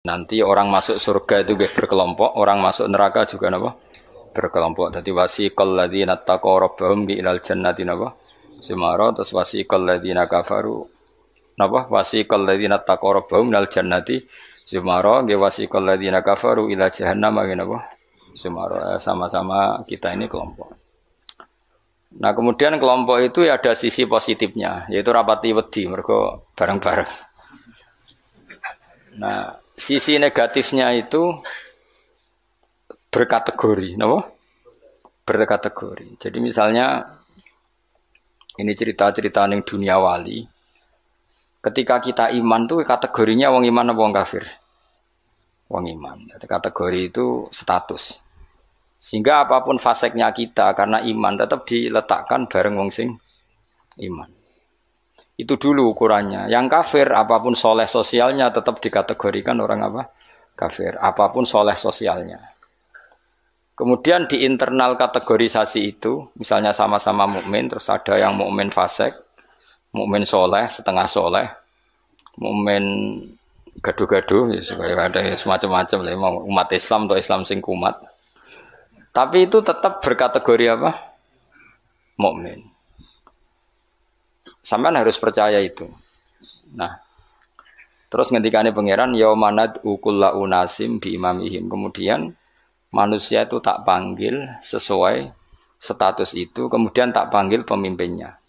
Nanti orang masuk surga itu berkelompok, orang masuk neraka juga napa? Berkelompok. Dadi wasiqal ladzina taqaw rabbahum ilal jannati napa? Sumara terus wasiqal ladzina kafaru napa? Wasiqal ladzina taqaw rabbahum ilal jannati sumara nggih wasiqal ladzina kafaru ila jahannam nggih napa? Sumara. Sama-sama kita ini kelompok. Nah, kemudian kelompok itu ya ada sisi positifnya, yaitu rapati wedi mergo bareng-bareng. Nah, sisi negatifnya itu berkategori, napa? Berkategori. Jadi misalnya ini cerita-cerita ning dunia wali. Ketika kita iman tuh kategorinya wong iman apa wong kafir? Wong iman. Jadi kategori itu status. Sehingga apapun faseknya kita karena iman tetap diletakkan bareng wong sing iman. Itu dulu ukurannya. Yang kafir apapun soleh sosialnya tetap dikategorikan orang apa? Kafir. Apapun soleh sosialnya. Kemudian di internal kategorisasi itu, misalnya sama-sama mukmin, terus ada yang mukmin fasik, mukmin soleh, setengah soleh, mukmin gaduh-gaduh, ya supaya ada semacam-macam lah, umat Islam atau Islam sing kumat. Tapi itu tetap berkategori apa? Mukmin. Sampean harus percaya itu. Nah, terus ngendikane pangeran yaumanad ukulla unasim bi imamihim. Kemudian manusia itu tak panggil sesuai status itu, kemudian tak panggil pemimpinnya.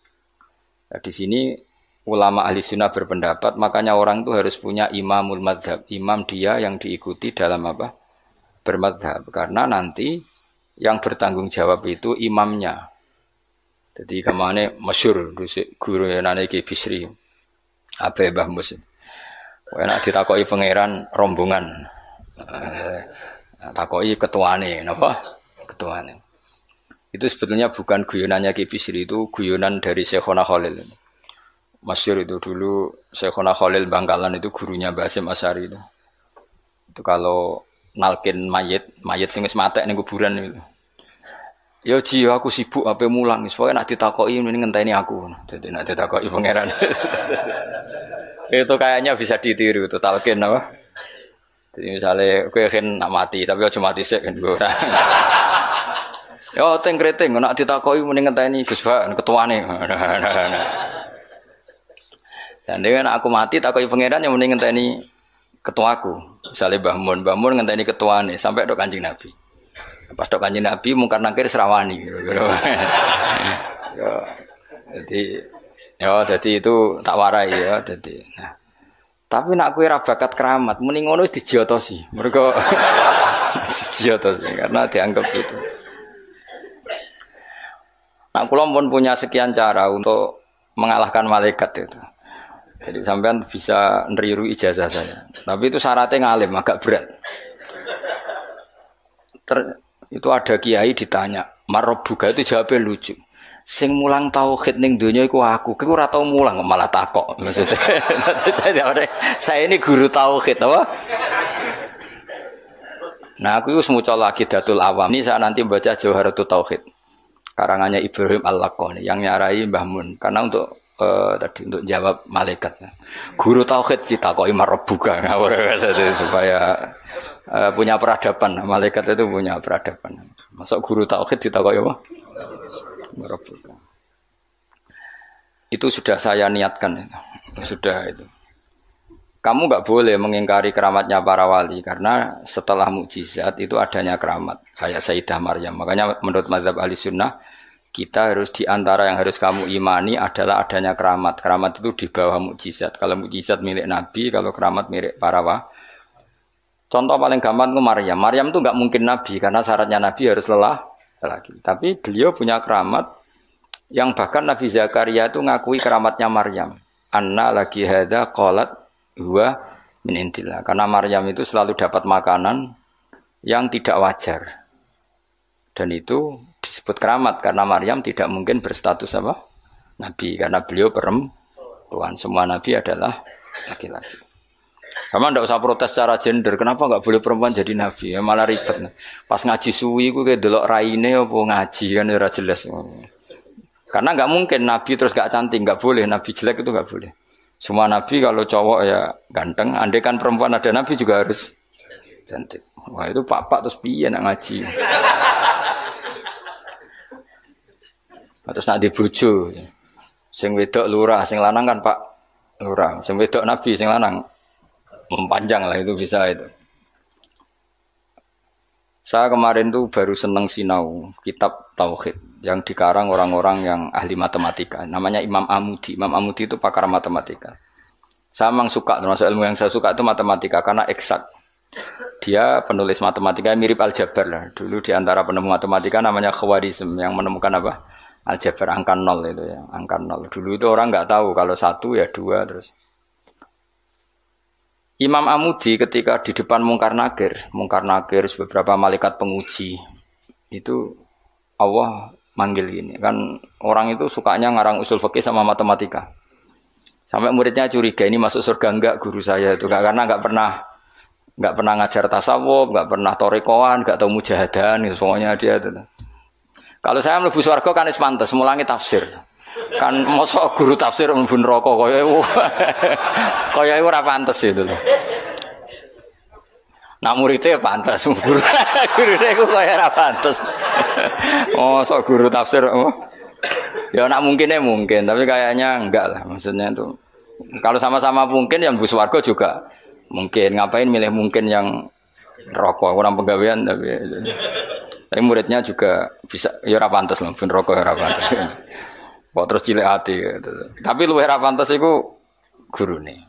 Nah, di sini ulama ahli sunnah berpendapat, makanya orang itu harus punya imamul madhab, imam dia yang diikuti dalam apa? Bermadhab. Karena nanti yang bertanggung jawab itu imamnya. Jadi kemana masyhur guru yang nane Ki Bisri, Abe Mbah Mus. Enak ditakoki pangeran rombongan. Takoki ketuane, napa? Ketuane. Itu sebetulnya bukan guyonannya Ki Bisri, itu guyonan dari Syekhona Khalil. Masyhur itu dulu Syekhona Khalil Bangkalan itu gurunya Mbah Hasyim Asy'ari itu. Itu kalau nalkin mayit sing wis matek ning kuburan itu. Ya Ji, aku sibuk ape mulang, soalnya nak ditakoki mending ngenteni aku. Jadi nak ditakoki pangeran. Itu kayaknya bisa ditiru itu talqin apa? Jadi misalnya kowe kan nak mati tapi aja mati sik kan ora. Yo teng kreting nak ditakoki mending ngenteni Gus Pak ketuane. Dan dengan aku mati takoki pangeran yang mending ngenteni ketuaku. Misalnya Mbah Mun ngenteni ketuane sampai dok Kanjeng Nabi. Pas dok Kanjeng Nabi mungkar nakir serawani. Jadi itu tak warai ya. Jadi, nah. Tapi nak kowe ra bakat keramat, mending ngono wis dijiotosi. Mergo dijiotosi karena dianggap itu. Nah, kula pun punya sekian cara untuk mengalahkan malaikat itu. Jadi sampean bisa neriru ijazah saya. Tapi itu syaratnya ngalim, agak berat. Itu ada kiai ditanya, "Marabbuka?" Itu jawabnya lucu. Sing mulang tauhid ning donya iku aku. Kowe ora tau mulang malah takok. Maksudnya saya ini guru tauhid apa? Nah, aku wis maca lagi Datul Awam. Ini saya nanti baca Jawharatul Tauhid. Karangannya Ibrahim Al-Laqani yang nyarai Mbah Mun karena untuk tadi untuk jawab malaikat. Guru tauhid ditakoki marabbuka supaya punya peradaban. Malaikat itu punya peradaban. Masuk guru tauhid ditakoki apa? Marabbuka. Itu sudah saya niatkan itu. Sudah itu. Kamu enggak boleh mengingkari keramatnya para wali karena setelah mukjizat itu adanya keramat kayak Sayyidah Maryam. Makanya menurut mazhab Ahlussunnah kita harus diantara yang harus kamu imani adalah adanya keramat. Keramat itu di bawah mukjizat. Kalau mukjizat milik Nabi, kalau keramat milik para wali. Contoh paling gampang itu Maryam. Maryam itu enggak mungkin Nabi karena syaratnya Nabi harus lelaki. Tapi beliau punya keramat yang bahkan Nabi Zakaria itu ngakui keramatnya Maryam. Anna lagi hadza qalat huwa min indillah. Karena Maryam itu selalu dapat makanan yang tidak wajar. Dan itu disebut keramat karena Maryam tidak mungkin berstatus apa? Nabi karena beliau perempuan. Semua nabi adalah laki-laki. Kamu tidak usah protes secara gender. Kenapa nggak boleh perempuan jadi nabi? Ya, malah ribet. Pas ngaji suwi, gue kayak delok raine apa ngaji kan udah jelas. Karena nggak mungkin nabi terus nggak cantik, nggak boleh. Nabi jelek itu nggak boleh. Semua nabi kalau cowok ya ganteng, andai kan perempuan ada nabi juga harus cantik. Wah itu pak terus piye nak ngaji. Terus nak dibojo. Sing wedok lurah, sing lanang kan Pak lurah. Sing wedok nabi, sing lanang mempanjang lah itu bisa itu. Saya kemarin tuh baru seneng sinau kitab Tauhid yang dikarang orang-orang yang ahli matematika. Namanya Imam Amudi. Imam Amudi itu pakar matematika. Saya memang suka, termasuk ilmu yang saya suka itu matematika karena eksak. Dia penulis matematika mirip aljabar lah. Dulu di antara penemu matematika namanya Khawarizm yang menemukan apa? Aljabar angka 0 itu ya, angka 0. Dulu itu orang nggak tahu kalau 1 ya 2 terus. Imam Amudi ketika di depan Mungkar Nakir beberapa malaikat penguji itu Allah manggil gini kan orang itu sukanya ngarang usul fikih sama matematika. Sampai muridnya curiga ini masuk surga enggak guru saya itu karena enggak pernah ngajar tasawuf, enggak pernah torekoan, enggak tahu mujahadan, gitu. Pokoknya dia itu. Kalau saya mlebu swarga kan wis pantes mulangi tafsir. Kan mosok guru tafsir mlebu neraka kaya iku ora pantes itu lho. Nak muridnya pantes gurune iku kaya ora pantes. Mosok guru tafsir ya nak mungkin tapi kayaknya enggak lah maksudnya itu. Kalau sama-sama mungkin yang mlebu swarga juga mungkin. Ngapain milih mungkin yang neraka kurang pegawaian tapi muridnya juga bisa ya ora pantes lho ben rokok ora pantes. Kok terus cilik ati gitu. Tapi luwih ora pantes iku gurune.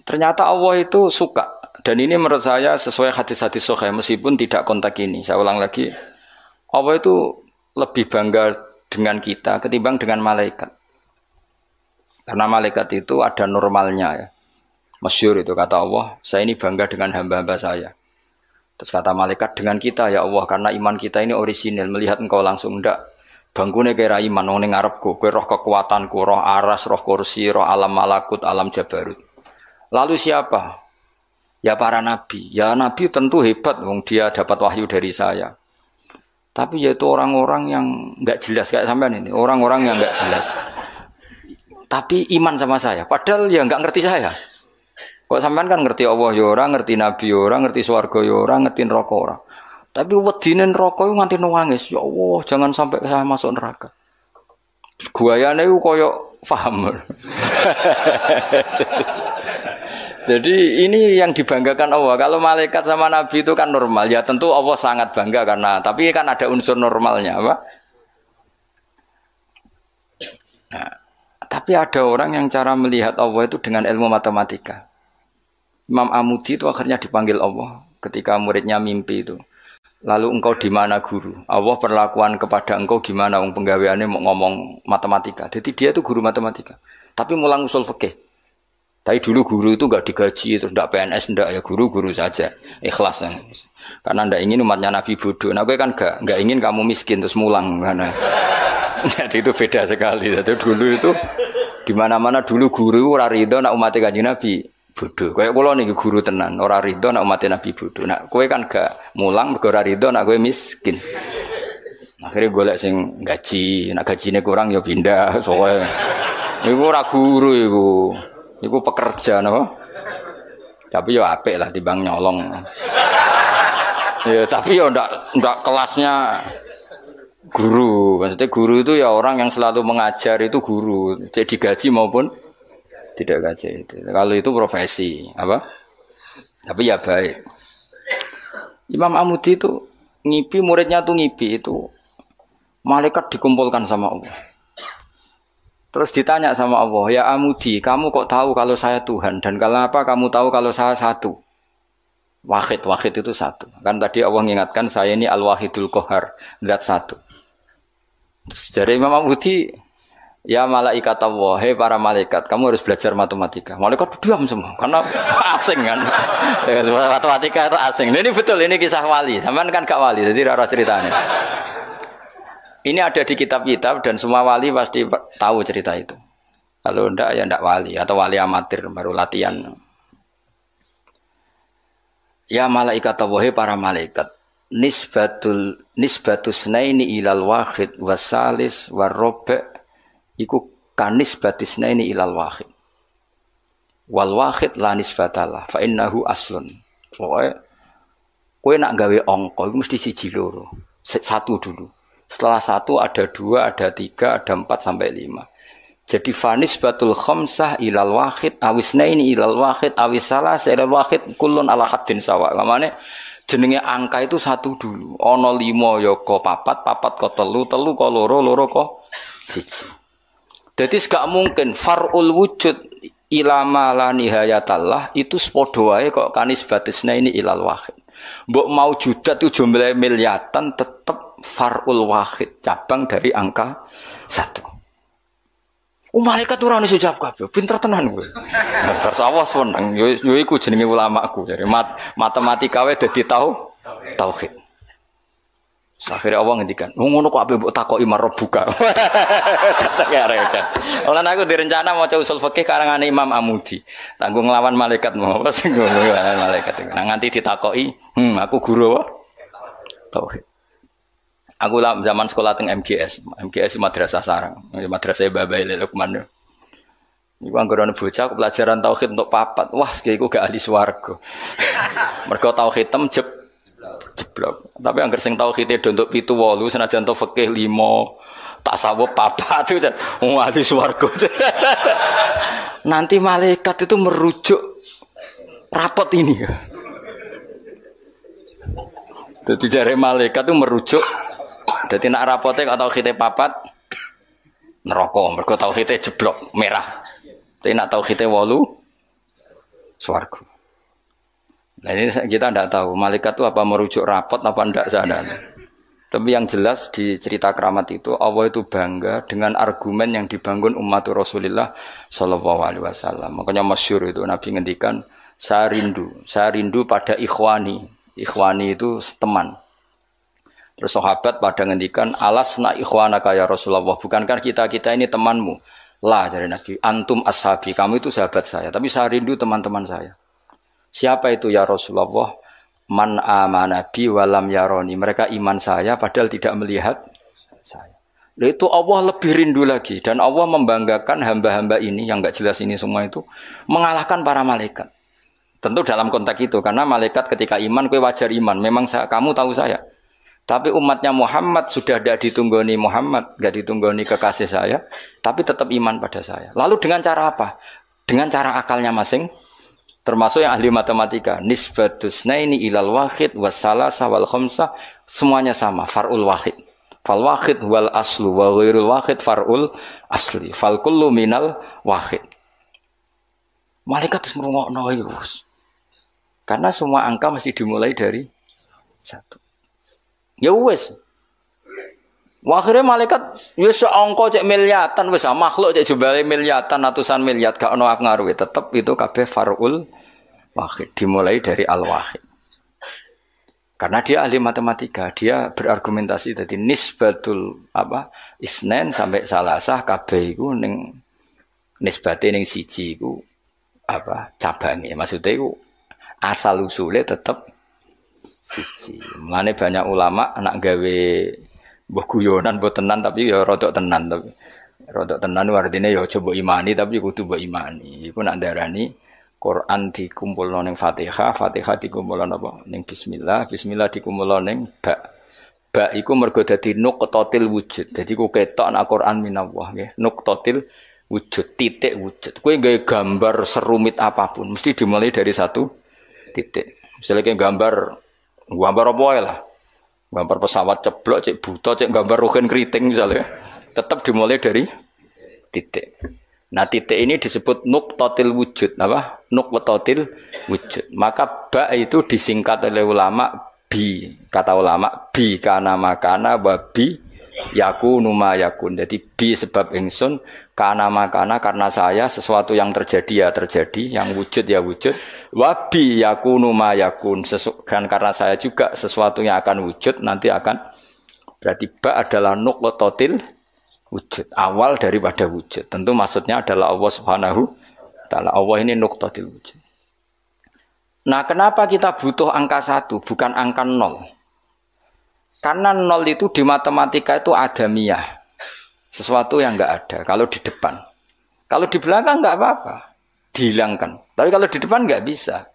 Ternyata Allah itu suka dan ini menurut saya sesuai hadis-hadis sahih meskipun tidak kontak ini. Saya ulang lagi. Allah itu lebih bangga dengan kita ketimbang dengan malaikat. Karena malaikat itu ada normalnya ya. Masyhur itu kata Allah, saya ini bangga dengan hamba-hamba saya. Terus kata malaikat dengan kita ya Allah karena iman kita ini orisinil melihat engkau langsung ndak bangkune kira iman wong ning ngarepku kowe roh kekuatanku roh aras roh kursi roh alam malakut alam jabarut. Lalu siapa? Ya para nabi. Ya nabi tentu hebat wong dia dapat wahyu dari saya. Tapi yaitu orang-orang yang enggak jelas kayak sampean ini, orang-orang yang enggak jelas. Tapi iman sama saya padahal ya enggak ngerti saya. Kok sampean kan ngerti Allah ya ora, ngerti Nabi ya ora, ngerti swarga ya ora, ngerti neraka ora. Tapi wedine neraka iku nganti nangis, ya Allah, jangan sampai saya masuk neraka. Guayane iku koyo paham. Jadi ini yang dibanggakan Allah. Kalau malaikat sama Nabi itu kan normal, ya tentu Allah sangat bangga karena tapi kan ada unsur normalnya, apa? Nah, tapi ada orang yang cara melihat Allah itu dengan ilmu matematika. Imam Amudi itu akhirnya dipanggil Allah ketika muridnya mimpi itu. Lalu engkau di mana guru? Allah perlakuan kepada engkau gimana? Wong penggaweane mau ngomong matematika. Jadi dia itu guru matematika. Tapi mulang usul fikih. Tapi dulu guru itu enggak digaji terus enggak PNS enggak ya guru saja. Ikhlas ya. Karena enggak ingin umatnya Nabi bodoh. Nah, gue kan enggak ingin kamu miskin terus mulang karena jadi itu beda sekali. Jadi dulu itu di mana-mana dulu guru ora rido nak umat Kanjeng Nabi bodoh. Kayak kula niki guru tenan, ora rido nak umat Nabi bodoh. Nak kowe kan gak mulang mergo ora rido nak kowe miskin. Akhirnya golek sing gaji, nak gajine kurang ya pindah. Soale niku ora guru iku. Iku pekerja napa? Tapi ya apik lah timbang nyolong. Ya tapi ya ndak kelasnya guru. Maksudnya guru itu ya orang yang selalu mengajar itu guru. Jadi gaji maupun tidak gaji itu. Kalau itu profesi, apa? Tapi ya baik. Imam Amudi itu ngipi muridnya tuh ngipi itu malaikat dikumpulkan sama Allah. Terus ditanya sama Allah, ya Amudi, kamu kok tahu kalau saya Tuhan dan kenapa kamu tahu kalau saya satu? Wahid itu satu. Kan tadi Allah mengingatkan saya ini Al-Wahidul Qahar, zat satu. Terus dari Imam Amudi, ya malaikat Allah, hei para malaikat, kamu harus belajar matematika. Malaikat diam semua, karena asing kan. Matematika itu asing. Ini betul, ini kisah wali. Sampean kan gak wali, jadi rara ceritanya. Ini ada di kitab-kitab dan semua wali pasti tahu cerita itu. Kalau enggak ya enggak wali atau wali amatir baru latihan. Ya malaikat Allah, hei para malaikat. Nisbatus naini ilal wahid wasalis warrobe. Iku kanis batisna ini ilal wahid. Wal wahid la nisbatalah fa innahu aslun. Pokoke kowe nak gawe angka iku mesti siji loro. Satu dulu. Setelah satu ada dua, ada tiga, ada 4 sampai 5. Jadi fanis batul khamsah ilal wahid awisnaini ilal wahid awisalah ilal wahid kullun ala haddin sawa. Kamane jenenge angka itu satu dulu. Ana 5 ya ko 4, 4 ko 3, 3 ko 2, 2 ko 1. Dadi gak mungkin farul wujud ilama la nihayatallah itu padha wae kok kanis batisna ini ilal wahid. Mbok mau judat itu jumlah miliatan tetap farul wahid, cabang dari angka 1. Malaikat ora ono jawab kabeh, pinter tenan kowe. Terus awas weneng, yo iku jenenge ulamaku. Jadi matematika wae dadi tauhid. Akhirnya Allah ngendikan, ngono kok ape mbok takoki marbuka. Olan aku direncana maca usul fikih karangan Imam Amudi. Tanggo nglawan malaikat mau apa sing nglawan malaikat. Nah nganti ditakoki, aku guru tauhid. Aku lah zaman sekolah teng MGS madrasah sarang, madrasah Babai Lukman. Iku anggere bocah pelajaran tauhid untuk 4. Wah, iku gak ahli swarga. Mergo tauhid jeblok. Tapi anggere sing tauhide do untuk 7 8 senajan to fikih 5, tasawuf 4 itu ahli swarga. Nanti malaikat itu merujuk rapot ini. Jadi jare malaikat itu merujuk. Jadi nak rapote kok tauhide 4 neraka, mergo tauhide jeblok merah. Tapi nak tauhide 8 swarga. Nah ini kita tidak tahu malaikat itu apa merujuk rapot apa tidak sana. Tapi yang jelas di cerita keramat itu Allah itu bangga dengan argumen yang dibangun umat Rasulullah Shallallahu Alaihi Wasallam. Makanya masyhur itu Nabi ngendikan saya rindu pada ikhwani. Ikhwani itu teman. Terus sahabat pada ngendikan alasna ikhwanaka ya Rasulullah, bukankah kita ini temanmu? Lah dari Nabi, antum ashabi, kamu itu sahabat saya, tapi saya rindu teman-teman saya. Siapa itu ya Rasulullah? Man amana bi walam yaroni, mereka iman saya padahal tidak melihat saya. Lalu itu Allah lebih rindu lagi, dan Allah membanggakan hamba-hamba ini yang enggak jelas ini semua itu mengalahkan para malaikat. Tentu dalam konteks itu, karena malaikat ketika iman, kowe wajar iman, memang kamu tahu saya. Tapi umatnya Muhammad sudah tidak ditunggoni Muhammad, tidak ditunggoni kekasih saya, tapi tetap iman pada saya. Lalu dengan cara apa? Dengan cara akalnya masing, termasuk yang ahli matematika. Nisbatusnaini ilal wahid wassalasa wal khamsah, semuanya sama, farul wahid. Fal wahid wal aslu wa ghairul wahid farul asli. Fal kullu minal wahid. Malaikat terus merungokno terus. Karena semua angka mesti dimulai dari 1. Ya wis. Akhirnya malaikat wis angka cek miliatan wis makhluk cek jumlahe miliatan ratusan miliar gak ono ngaruhe tetep itu kabeh farul wahid dimulai dari al wahid. Karena dia ahli matematika, dia berargumentasi tadi nisbatul isnen sampai salasah kabeh iku ning nisbate ning siji iku cabange. Maksudnya iku asal usule tetep siji. Mulane banyak ulama nak gawe mbah guyonan mbok tenan tapi ya rodok tenan tapi. Rodok tenan artine ya coba imani tapi kudu mbok imani. Iku nak darani Quran dikumpulno ning Fatihah, Fatihah dikumpulno apa? Ning bismillah, bismillah dikumpulno ning ba. Ba iku mergo dadi nuqtatil wujud. Dadi ku ketok nak Quran minallah nggih. Nuqtatil wujud, titik wujud. Kowe gawe gambar serumit apapun mesti dimulai dari 1 titik. Misalnya kayak gambar apa ya lah, gambar pesawat ceblok, cek buta, cek gambar ruhin keriting misalnya, tetap dimulai dari titik. Nah titik ini disebut nuqtatil wujud, apa? Nuqtatil wujud. Maka ba itu disingkat oleh ulama bi, kata ulama bi kana makana wa bi yakunu ma yakun. Jadi bi sebab ingsun, kana makana karena saya sesuatu yang terjadi ya terjadi, yang wujud ya wujud. Wabi yakunu ma yakun, dan karena saya juga sesuatu yang akan wujud nanti akan, berarti ba adalah nuqtatil wujud, awal daripada wujud. Tentu maksudnya adalah Allah Subhanahu wa taala. Allah ini nuqtatil wujud. Nah, kenapa kita butuh angka 1 bukan angka 0? Karena 0 itu di matematika itu adamiyah, sesuatu yang enggak ada kalau di depan. Kalau di belakang nggak apa-apa, dihilangkan. Tapi kalau di depan nggak bisa.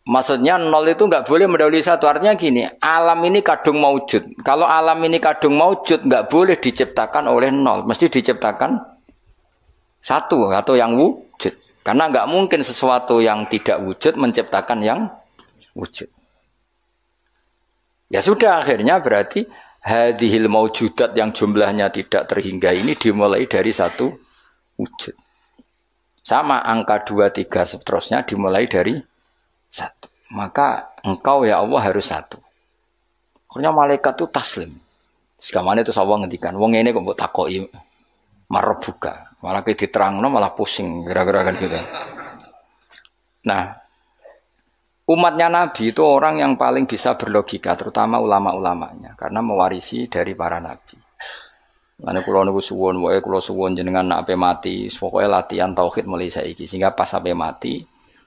Maksudnya nol itu nggak boleh mendahului satu. Artinya gini, alam ini kadung maujud. Kalau alam ini kadung maujud, nggak boleh diciptakan oleh nol. Mesti diciptakan satu atau yang wujud. Karena nggak mungkin sesuatu yang tidak wujud menciptakan yang wujud. Ya sudah, akhirnya berarti hadhil maujudat yang jumlahnya tidak terhingga ini dimulai dari satu wujud. Sama angka 2, 3 seterusnya dimulai dari satu. Maka engkau ya Allah harus satu. Akhirnya malaikat itu taslim. Sekamane itu Allah ngendikan, wong ini kok mbok takoki marbuka. Malah diterangno malah pusing kira-kira kan gitu. Nah, umatnya Nabi itu orang yang paling bisa berlogika, terutama ulama-ulamanya, karena mewarisi dari para nabi. Lan kula niku suwun wae kula suwun jenengan nek ape mati, pokoke latihan tauhid mulai saiki sehingga pas ape mati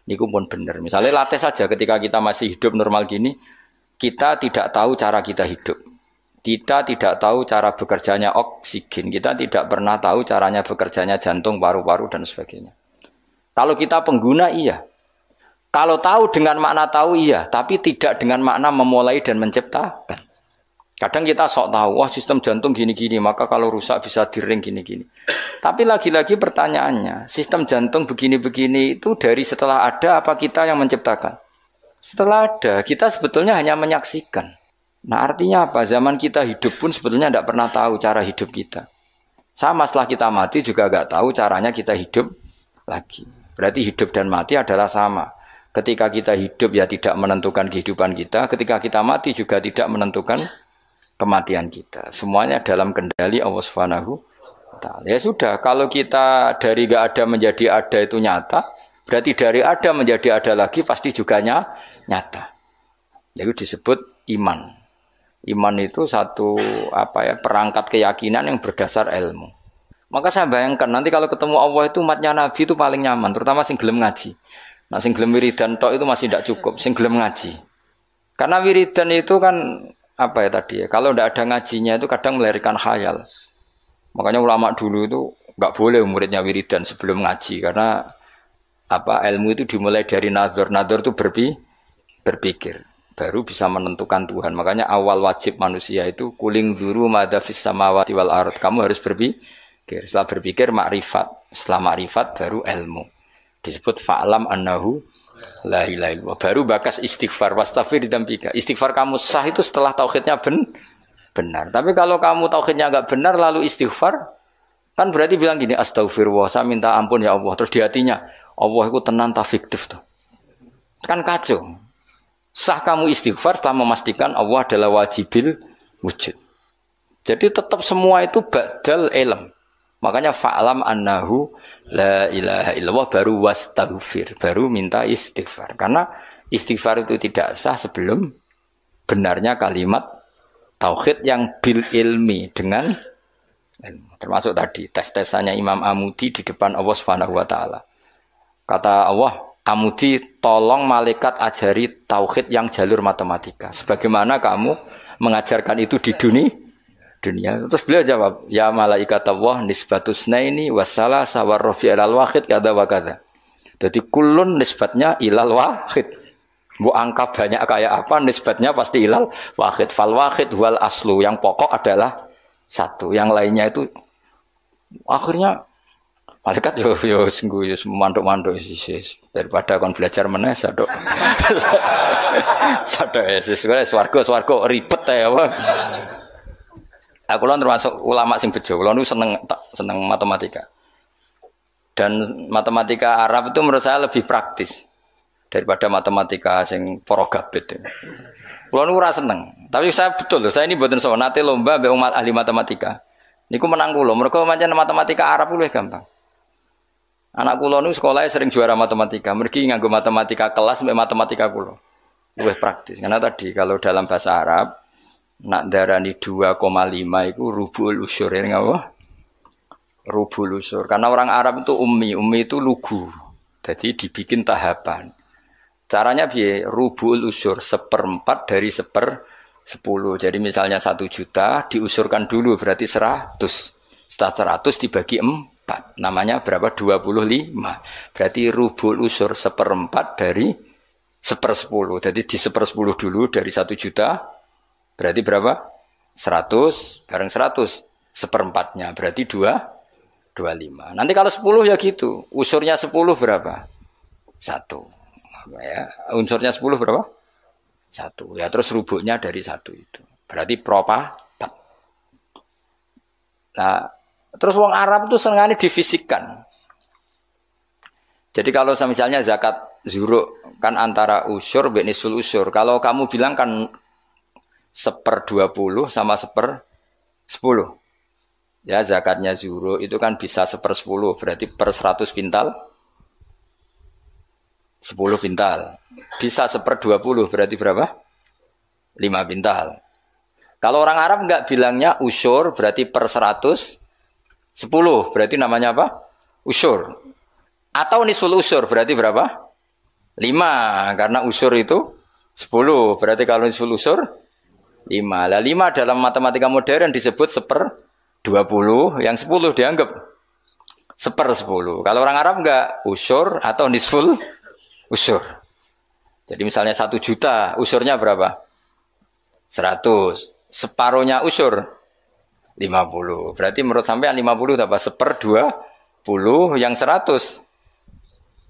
niku pun bener. Misalnya latih saja ketika kita masih hidup normal gini, kita tidak tahu cara kita hidup. Kita tidak tahu cara bekerjanya oksigen. Kita tidak pernah tahu caranya bekerjanya jantung, paru-paru dan sebagainya. Kalau kita pengguna iya. Kalau tahu dengan makna tahu iya, tapi tidak dengan makna memulai dan menciptakan. Kadang kita sok tahu, wah sistem jantung gini-gini, maka kalau rusak bisa diring gini-gini. Tapi lagi-lagi pertanyaannya, sistem jantung begini-begini itu dari setelah ada apa kita yang menciptakan? Setelah ada, kita sebetulnya hanya menyaksikan. Nah artinya apa? Zaman kita hidup pun sebetulnya tidak pernah tahu cara hidup kita. Sama setelah kita mati juga nggak tahu caranya kita hidup lagi. Berarti hidup dan mati adalah sama. Ketika kita hidup ya tidak menentukan kehidupan kita. Ketika kita mati juga tidak menentukan kematian kita. Semuanya dalam kendali Allah Subhanahu wa Ta'ala. Ya sudah, kalau kita dari gak ada menjadi ada itu nyata, berarti dari ada menjadi ada lagi pasti juga nyata. Itu disebut iman. Iman itu satu perangkat keyakinan yang berdasar ilmu. Maka saya bayangkan nanti kalau ketemu Allah itu umatnya Nabi itu paling nyaman, terutama sing gelem ngaji. Nah sing gelem wiridan tok itu masih tidak cukup, sing gelem ngaji. Karena wiridan itu kan kalau tidak ada ngajinya itu kadang melahirkan khayal. Makanya ulama dulu itu nggak boleh muridnya wiridan sebelum ngaji karena ilmu itu dimulai dari nazar. Nazar itu berpikir, baru bisa menentukan Tuhan. Makanya awal wajib manusia itu kuling dzuru madza fis samawati wal ard. Kamu harus berpikir. Setelah berpikir makrifat. Setelah makrifat baru ilmu. Disebut fa'lam annahu la ilaha illallah. Baru bakas istighfar, wastaghfir dzambika. Istighfar kamu sah itu setelah tauhidnya benar. Tapi kalau kamu tauhidnya enggak benar lalu istighfar, kan berarti bilang gini, astaghfirullah, saya minta ampun ya Allah. Terus di hatinya, Allah itu tenan ta fiktif tuh. Kan kacau. Sah kamu istighfar setelah memastikan Allah adalah wajibil wujud. Jadi tetap semua itu ba'dal ilm. Makanya fa'lam annahu la ilaha illallah baru wastaghfir, baru minta istighfar. Karena istighfar itu tidak sah sebelum benarnya kalimat tauhid yang bil ilmi dengan ilmu. Termasuk tadi tes-tesannya Imam Amudi di depan Allah Subhanahu wa Ta'ala. Kata Allah, Amudi tolong malaikat ajari tauhid yang jalur matematika. Sebagaimana kamu mengajarkan itu di dunia. Terus beliau jawab, ya malaikat Allah nisbatus naini wassalasa warrafi ilal wahid kada wa kada. Jadi kulun nisbatnya ilal wahid. Bu angka banyak kayak apa nisbatnya pasti ilal wahid. Fal wahid wal aslu, yang pokok adalah satu. Yang lainnya itu akhirnya malaikat yo sungguh manduk-manduk daripada kon belajar meneh sadok. Sadok swarga ribet ya apa. Aku lan termasuk ulama sing bejo. Kulo niku seneng matematika. Dan matematika Arab itu menurut saya lebih praktis daripada matematika sing para gabet. Kulo niku ora seneng. Tapi saya betul loh, saya ini mboten sowan nate lomba mbek umat ahli matematika. Niku menang kulo. Mergo pancen matematika Arab luwih gampang. Anak kulo niku sekolahnya sering juara matematika. Mergi nganggo matematika kelas mbek matematika kulo. Luwih praktis. Karena tadi kalau dalam bahasa Arab nak darani 2,5 itu rubul usur ya ngapa? Rubul usur. Karena orang Arab itu ummi itu lugu. Jadi dibikin tahapan. Caranya piye? Rubul usur 1/4 dari 1/10. Jadi misalnya 1 juta diusurkan dulu berarti 100. Setelah 100 dibagi Namanya berapa? 25. Berarti rubul usur 1/4 dari 1/10. Jadi di 1/10 dulu dari 1 juta. Berarti berapa? 100 bareng 100. 1/4-nya berarti 25. Nanti kalau 10 ya gitu. Usurnya 10 berapa? 1. Ya, unsurnya 10 berapa? 1. Ya terus rubuknya dari 1 itu. Berarti propa 4. Nah, terus wong Arab itu senengane difisikkan. Jadi kalau misalnya zakat zuruk kan antara usur dan nisul usur. Kalau kamu bilang kan 1/20 sama 1/10. Ya zakatnya zuruk itu kan bisa 1/10. Berarti per 100 pintal 10 pintal. Bisa 1/20 berarti berapa? 5 pintal. Kalau orang Arab enggak bilangnya usur berarti per 100 10, berarti namanya apa? Usur. Atau nisul usur, berarti berapa? 5, karena usur itu 10, berarti kalau nisul usur 5. Lah 5 dalam matematika modern disebut 1/20, yang 10 dianggap 1/10. Kalau orang Arab enggak, usur atau nisful usur. Jadi misalnya 1 juta, usurnya berapa? 100. Separuhnya usur 50. Berarti menurut sampean 50 apa? 1/20 yang 100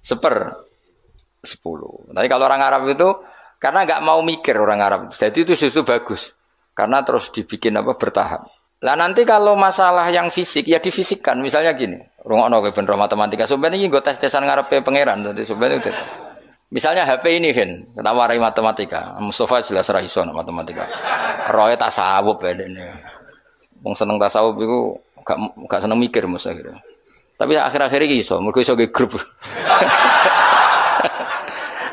1/10. Tapi kalau orang Arab itu karena nggak mau mikir orang Arab. Jadi itu justru bagus. Karena terus dibikin apa bertahap. Lah nanti kalau masalah yang fisik ya difisikkan. Misalnya gini, rungokno kowe ben matematika. Sampeyan iki nggo tes-tesan ngarepe pangeran. Dadi sampeyan itu. Misalnya HP ini kan, kita warai matematika. Mustafa jelas ra iso matematika. Roe tasawuf ya dene. Wong seneng tasawuf iku gak seneng mikir mesti akhirnya. Tapi akhir-akhir iki iso, mergo iso ge grup.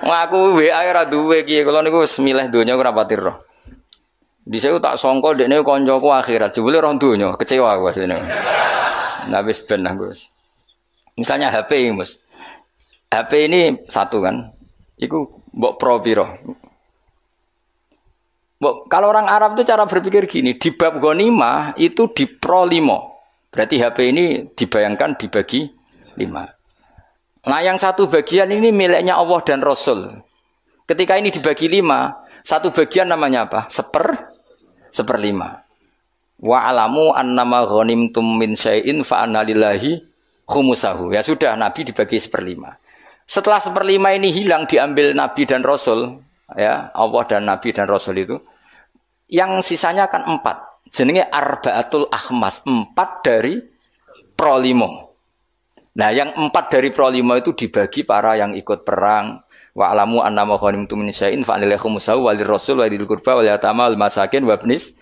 Ngaku WA ora duwe iki, kula niku wis milih donya ora pati roh. Dhisik tak sangka dekne kancaku akhirat, jebule roh donya, kecewa aku asline. Nah wis ben aku wis. Misalnya HP Mas. HP ini satu kan. Iku mbok pro piro? Kalau orang Arab itu cara berpikir gini, di bab ghanimah itu di pro 5. Berarti HP ini dibayangkan dibagi 5. Nah yang satu bagian ini miliknya Allah dan Rasul. Ketika ini dibagi 5, satu bagian namanya apa? 1/5. Wa alamu annama ghanimtum min syai'in fa anna lillahi khumusahu. Ya sudah, Nabi dibagi 1/5. Setelah 1/5 ini hilang diambil Nabi dan Rasul, ya Allah dan Nabi dan Rasul itu. Yang sisanya kan 4. Jenenge arba'atul akhmas. 4 dari pro 5. Nah yang 4 dari pro 5 itu dibagi para yang ikut perang. Wa alamu annama ghanimtum min syai'in fa anil khumusahu walir rasul walil qurba wal yatama wal masakin wabnis.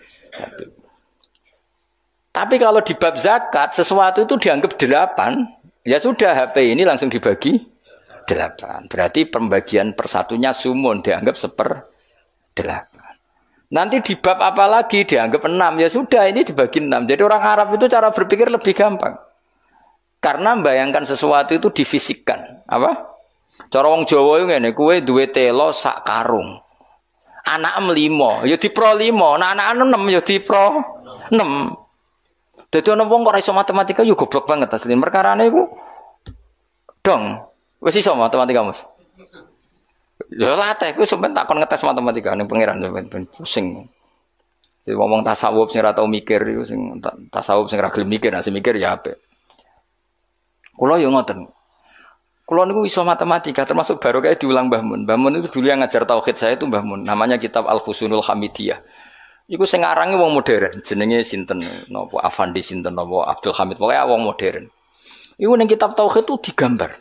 Tapi kalau di bab zakat sesuatu itu dianggap 8, ya sudah HP ini langsung dibagi 8. Berarti pembagian persatunya sumun dianggap 1/8. Nanti di bab apa lagi dianggap 6. Ya sudah ini dibagi 6. Jadi orang Arab itu cara berpikir lebih gampang. Karena membayangkan sesuatu itu difisikkan. Apa? Cara wong Jawa itu ngene, kowe duwe telo sak karung. Anak 5, ya di pro 5. Nah anak 6 ya di pro 6. Dadi ana wong kok iso matematika yo goblok banget asline. Perkarane iku dong. Wis iso matematika, Mas. Ya latih ku sampean takon ngetes matematika ning pangeran sampean pusing. Jadi ngomong tasawuf sing ora tau mikir iku sing tasawuf sing ora gelem mikir, nek mikir ya apik. Kula yo ngoten. Kula niku iso matematika termasuk baru kayak diulang Mbah Mun. Mbah Mun itu dulu yang ngajar tauhid saya itu Mbah Mun. Namanya kitab Al-Husnul Hamidiyah. Iku sing arange wong modern, jenenge sinten napa Afandi sinten napa Abdul Hamid, pokoke wong modern. Iku ning kitab tauhid itu digambar.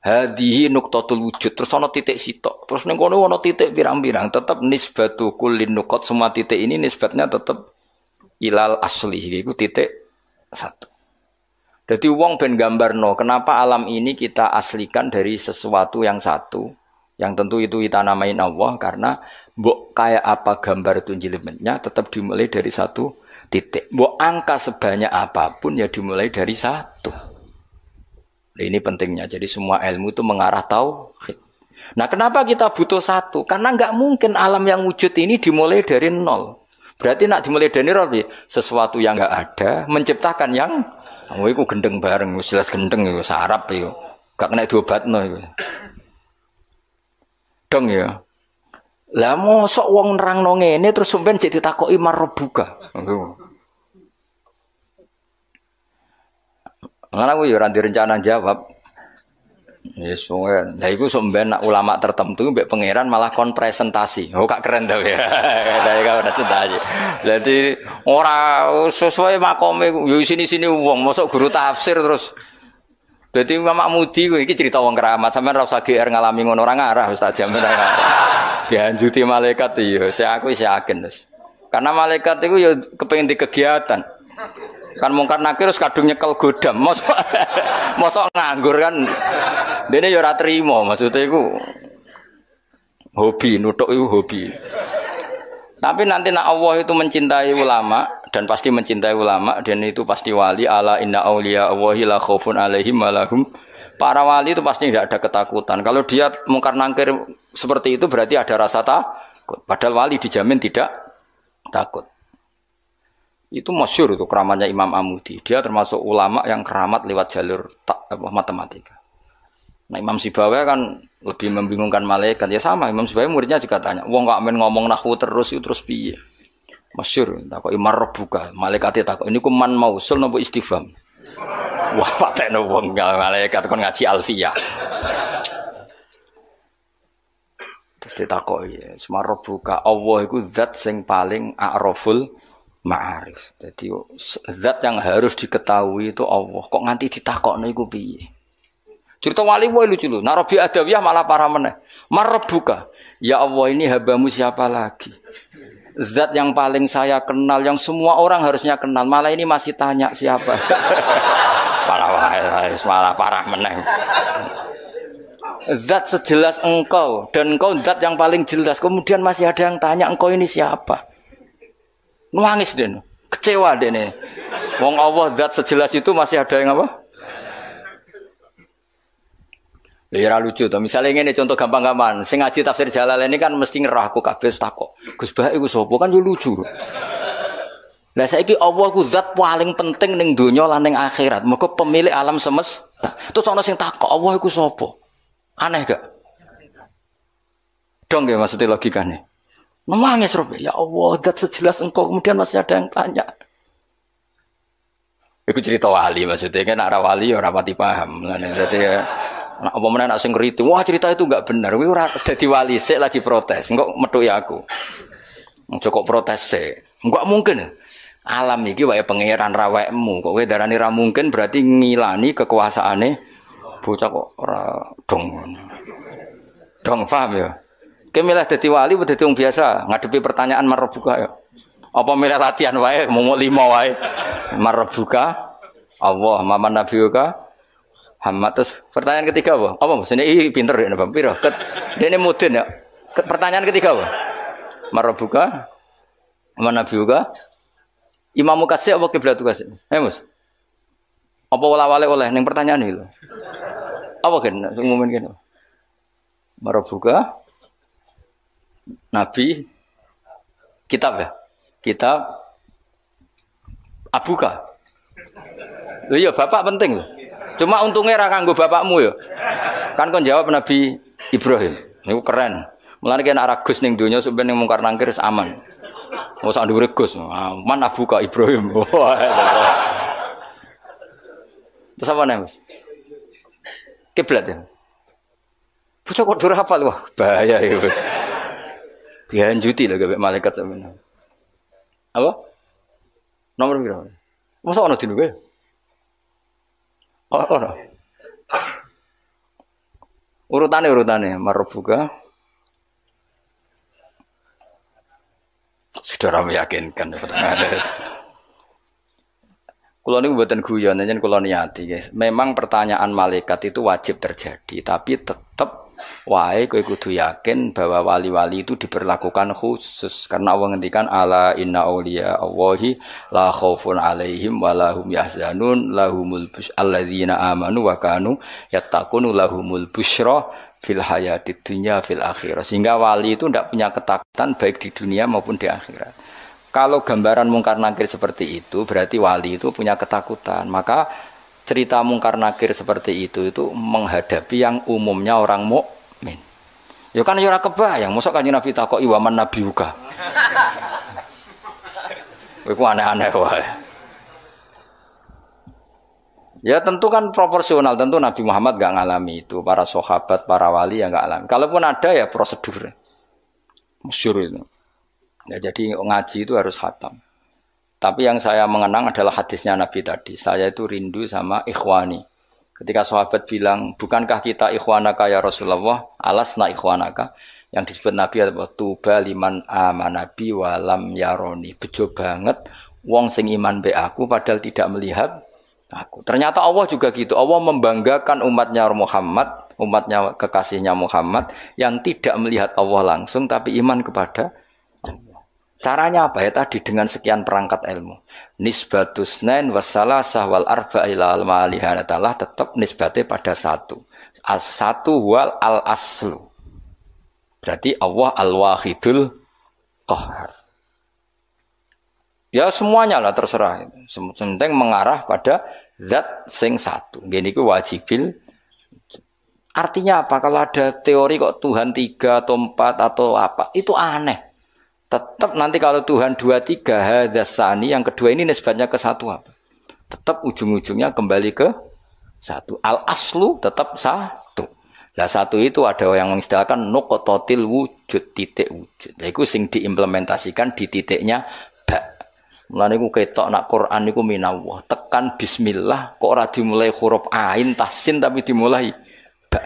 Hadihi nuqtatul wujud, terus ana titik sitok. Terus ning kono ana titik pirang-pirang, tetep nisbatu kullin nuqat, semua titik ini nisbatnya tetep ilal asli, iku titik 1. Jadi wong ben gambarno, kenapa alam ini kita aslikan dari sesuatu yang satu, yang tentu itu kita namain Allah, karena mbok kayak apa gambar itu jelimetnya tetap dimulai dari satu titik. Mbok angka sebanyak apapun ya dimulai dari 1. Nah, ini pentingnya. Jadi semua ilmu itu mengarah tauhid. Nah, kenapa kita butuh 1? Karena nggak mungkin alam yang wujud ini dimulai dari 0. Berarti nak dimulai dari 0, sesuatu yang nggak ada menciptakan yang Kamu iku gendeng bareng, wis jelas gendeng iku sarap iku. Gak kena diobatno iku. Dong ya. Lah mosok wong nerangno ngene terus sampean jek ditakoki marbuka. Ngono aku ya ora direncana jawab. Yes, pokoknya. Nah, itu sebenarnya ulama tertentu, mbak pangeran malah kon presentasi. Oh, kak keren tuh ya. Dari kau presentasi. Jadi orang sesuai makome, yo sini uang, masuk guru tafsir terus. Jadi Mama Mudi, ini cerita uang keramat. Sampai rasa GR ngalami ngono orang arah, Ustaz jamin orang. Dianjuti malaikat iyo. Aku yakin terus. Karena malaikat itu yo kepengen di kegiatan. Kan mungkar nakir terus kadung nyekel godam. Mosok nganggur kan. Dene ya ora trimo, maksudnya iku hobi, nutuk itu hobi. Tapi nanti nak Allah itu mencintai ulama dan pasti mencintai ulama dan itu pasti wali ala inna auliya Allahi la khaufun alaihim wa lahum. Para wali itu pasti tidak ada ketakutan. Kalau dia mungkar nakir seperti itu berarti ada rasa takut. Padahal wali dijamin tidak takut. Itu masyhur itu keramatnya Imam Amudi. Dia termasuk ulama yang keramat lewat jalur matematika. Nah Imam Sibawai kan lebih membingungkan malaikat. Ya sama, Imam Sibawai muridnya juga tanya, wong kok amen ngomong nahwu terus itu terus piye? Masyhur, takok imar rebuka, malaikate takok niku man mausul napa istifham. Wah, patekno wong malaikat kon ngaji alfiyah. Terus ditakoki, semar rebuka, Allah iku zat sing paling a'raful ma'arif. Jadi zat yang harus diketahui itu Allah. Kok nganti ditakokno iku piye? Cerita wali boy lucu lu. Narobi adawiyah malah parah meneh. Marbuka. Ya Allah ini habamu siapa lagi? Zat yang paling saya kenal, yang semua orang harusnya kenal. Malah ini masih tanya siapa? Malah parah meneh. Zat sejelas engkau dan engkau zat yang paling jelas. Kemudian masih ada yang tanya engkau ini siapa? Nangis den. Kecewa den. Wong Allah zat sejelas itu masih ada yang apa? Ya lucu to. Misalnya ngene contoh gampang-gampang. Sing ngaji tafsir Jalalain ini kan mesti ngerah aku kabeh takok. Gus Bah iku sapa kan yo lucu. Lah saiki Allah ku zat paling penting ning donya lan ning akhirat. Mergo pemilik alam semesta. Terus ana sing takok Allah iku sapa? Aneh gak? Dong ya maksudnya logikane. Nangis Rob. Ya Allah, zat sejelas engkau kemudian masih ada yang tanya. Iku cerita wali maksudnya kan nek wali ora pati paham. Dadi nah, apa meneh nak sing ngerti, wah cerita itu enggak benar. Kowe ora dadi wali sik lagi protes. Engko methuki aku. Kok protes sik. Enggak mungkin. Alam iki wae pangeran rawekmu. Kok kowe darani ra mungkin berarti ngilani kekuasaane bocah kok ora dong. Dong paham ya? Kowe milih dadi wali apa dadi wong biasa ngadepi pertanyaan marbuka ya. Apa milih latihan wae mau 5 wae. Marbuka Allah maman nabiyuka Hamad. Terus pertanyaan ketiga apa? Apa Mas? Ini pinter ya Bang Piro. Dene mudin ya. Pertanyaan ketiga apa? Marabuka. Mana biuka? Imam Kasih apa kiblat kasih? Mas. Apa wala-wale oleh ning pertanyaan iki lho. Apa kan umumin kene? Marabuka. Nabi kitab ya. Kitab Abuka. Lho iya bapak penting lho. Cuma untungnya ra kanggo bapakmu ya. Kan kon jawab Nabi Ibrahim. Niku keren. Mulane kena ra Gus ning donya sampeyan ning mungkar nangkir aman. Ora sak dhuwure Gus. Man Abuka Ibrahim. Terus apa nih, Mas? Kiblat ya. Bocah kok durung hafal wah, bahaya iki. Dianjuti lho gawe malaikat sampeyan. Apa? Nomor piro? Masa ono dino kowe? Oh, no. Urutane marbuka. Sudah meyakinkan pertanyaan. Kulo niku mboten guyon, njen kulo niati, guys. Memang pertanyaan malaikat itu wajib terjadi, tapi tetap wae kowe kudu yakin bahwa wali-wali itu diperlakukan khusus karena Allah ngendikan ala inna auliya Allahi la khaufun alaihim wa lahum yahzanun lahumul alladzina amanu wa kanu yattaqun lahumul busyra fil hayatid dunya fil akhirah. Sehingga wali itu tidak punya ketakutan baik di dunia maupun di akhirat. Kalau gambaran mungkar nakir seperti itu, berarti wali itu punya ketakutan. Maka cerita mungkar nakir seperti itu menghadapi yang umumnya orang mukmin. Ya kan ya ora kebayang, mosok kanjeng Nabi takoki waman nabiuka. Iku aneh-aneh wae. Ya tentu kan proporsional, tentu Nabi Muhammad gak ngalami itu, para sahabat, para wali yang gak alami. Kalaupun ada ya prosedur. Masyhur itu. Ya, jadi ngaji itu harus khatam. Tapi yang saya mengenang adalah hadisnya Nabi tadi. Saya itu rindu sama ikhwani. Ketika sahabat bilang, bukankah kita ikhwanaka ya Rasulullah? Alasna ikhwanaka. Yang disebut Nabi adalah tuba liman amanabi walam yaroni. Bejo banget wong sing iman be aku padahal tidak melihat aku. Ternyata Allah juga gitu. Allah membanggakan umatnya Muhammad, umatnya kekasihnya Muhammad yang tidak melihat Allah langsung tapi iman kepada Allah. Caranya apa ya tadi dengan sekian perangkat ilmu. Nisbatus nain wassalasah wal arba'ila al-malihanatalah tetap nisbatnya pada satu. As-satu wal al-aslu. Berarti Allah al-wahidul qahar. Ya semuanya lah terserah. Penting mengarah pada zat sing satu. Gini ku wajibil. Artinya apa? Kalau ada teori kok Tuhan 3 atau 4 atau apa, itu aneh. Tetap nanti kalau Tuhan 2, 3 hadasani, yang kedua ini nisbatnya ke satu apa? Tetap ujung-ujungnya kembali ke satu. Al-aslu tetap satu. Nah satu itu ada yang mengistilahkan nuqtatil wujud, titik wujud. Nah, itu sing diimplementasikan di titiknya ba. Mulane ku ketok nak Quran niku minallah. Tekan bismillah kok ora dimulai huruf ain tasin tapi dimulai ba.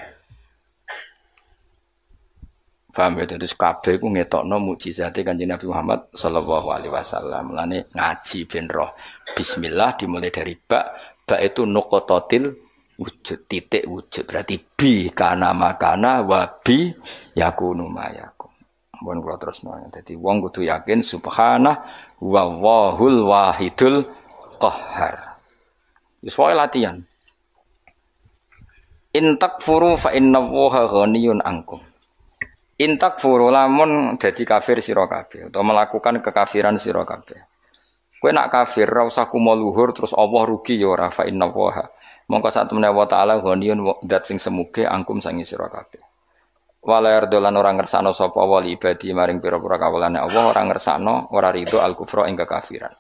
Paham ya, terus kabeh ku ngetokno mukjizate Kanjeng Nabi Muhammad sallallahu alaihi wasallam. Mulane ngaji ben roh. Bismillah dimulai dari ba. Ba itu nuqtatil wujud, titik wujud. Berarti bi kana makana wa bi yakunu mayakun. Mun kula terusno. Dadi wong kudu yakin subhanah wa wahul wahidul qahhar. Wis wae latihan. In takfuru fa innallaha ghaniyun ankum. Intak furu lamun dadi kafir sira kabeh atau melakukan kekafiran sira kabeh. Kowe nak kafir ora usah kumo luhur terus Allah rugi ya ora fa inna waha. Mongko sak temene wa taala ghaniyun dat sing semuge angkum sangi sira kabeh. Wala yardolan ora ngersano sapa wali ibadi maring pira-pira kawulane Allah ora ngersano ora rido al kufra ing kekafiran.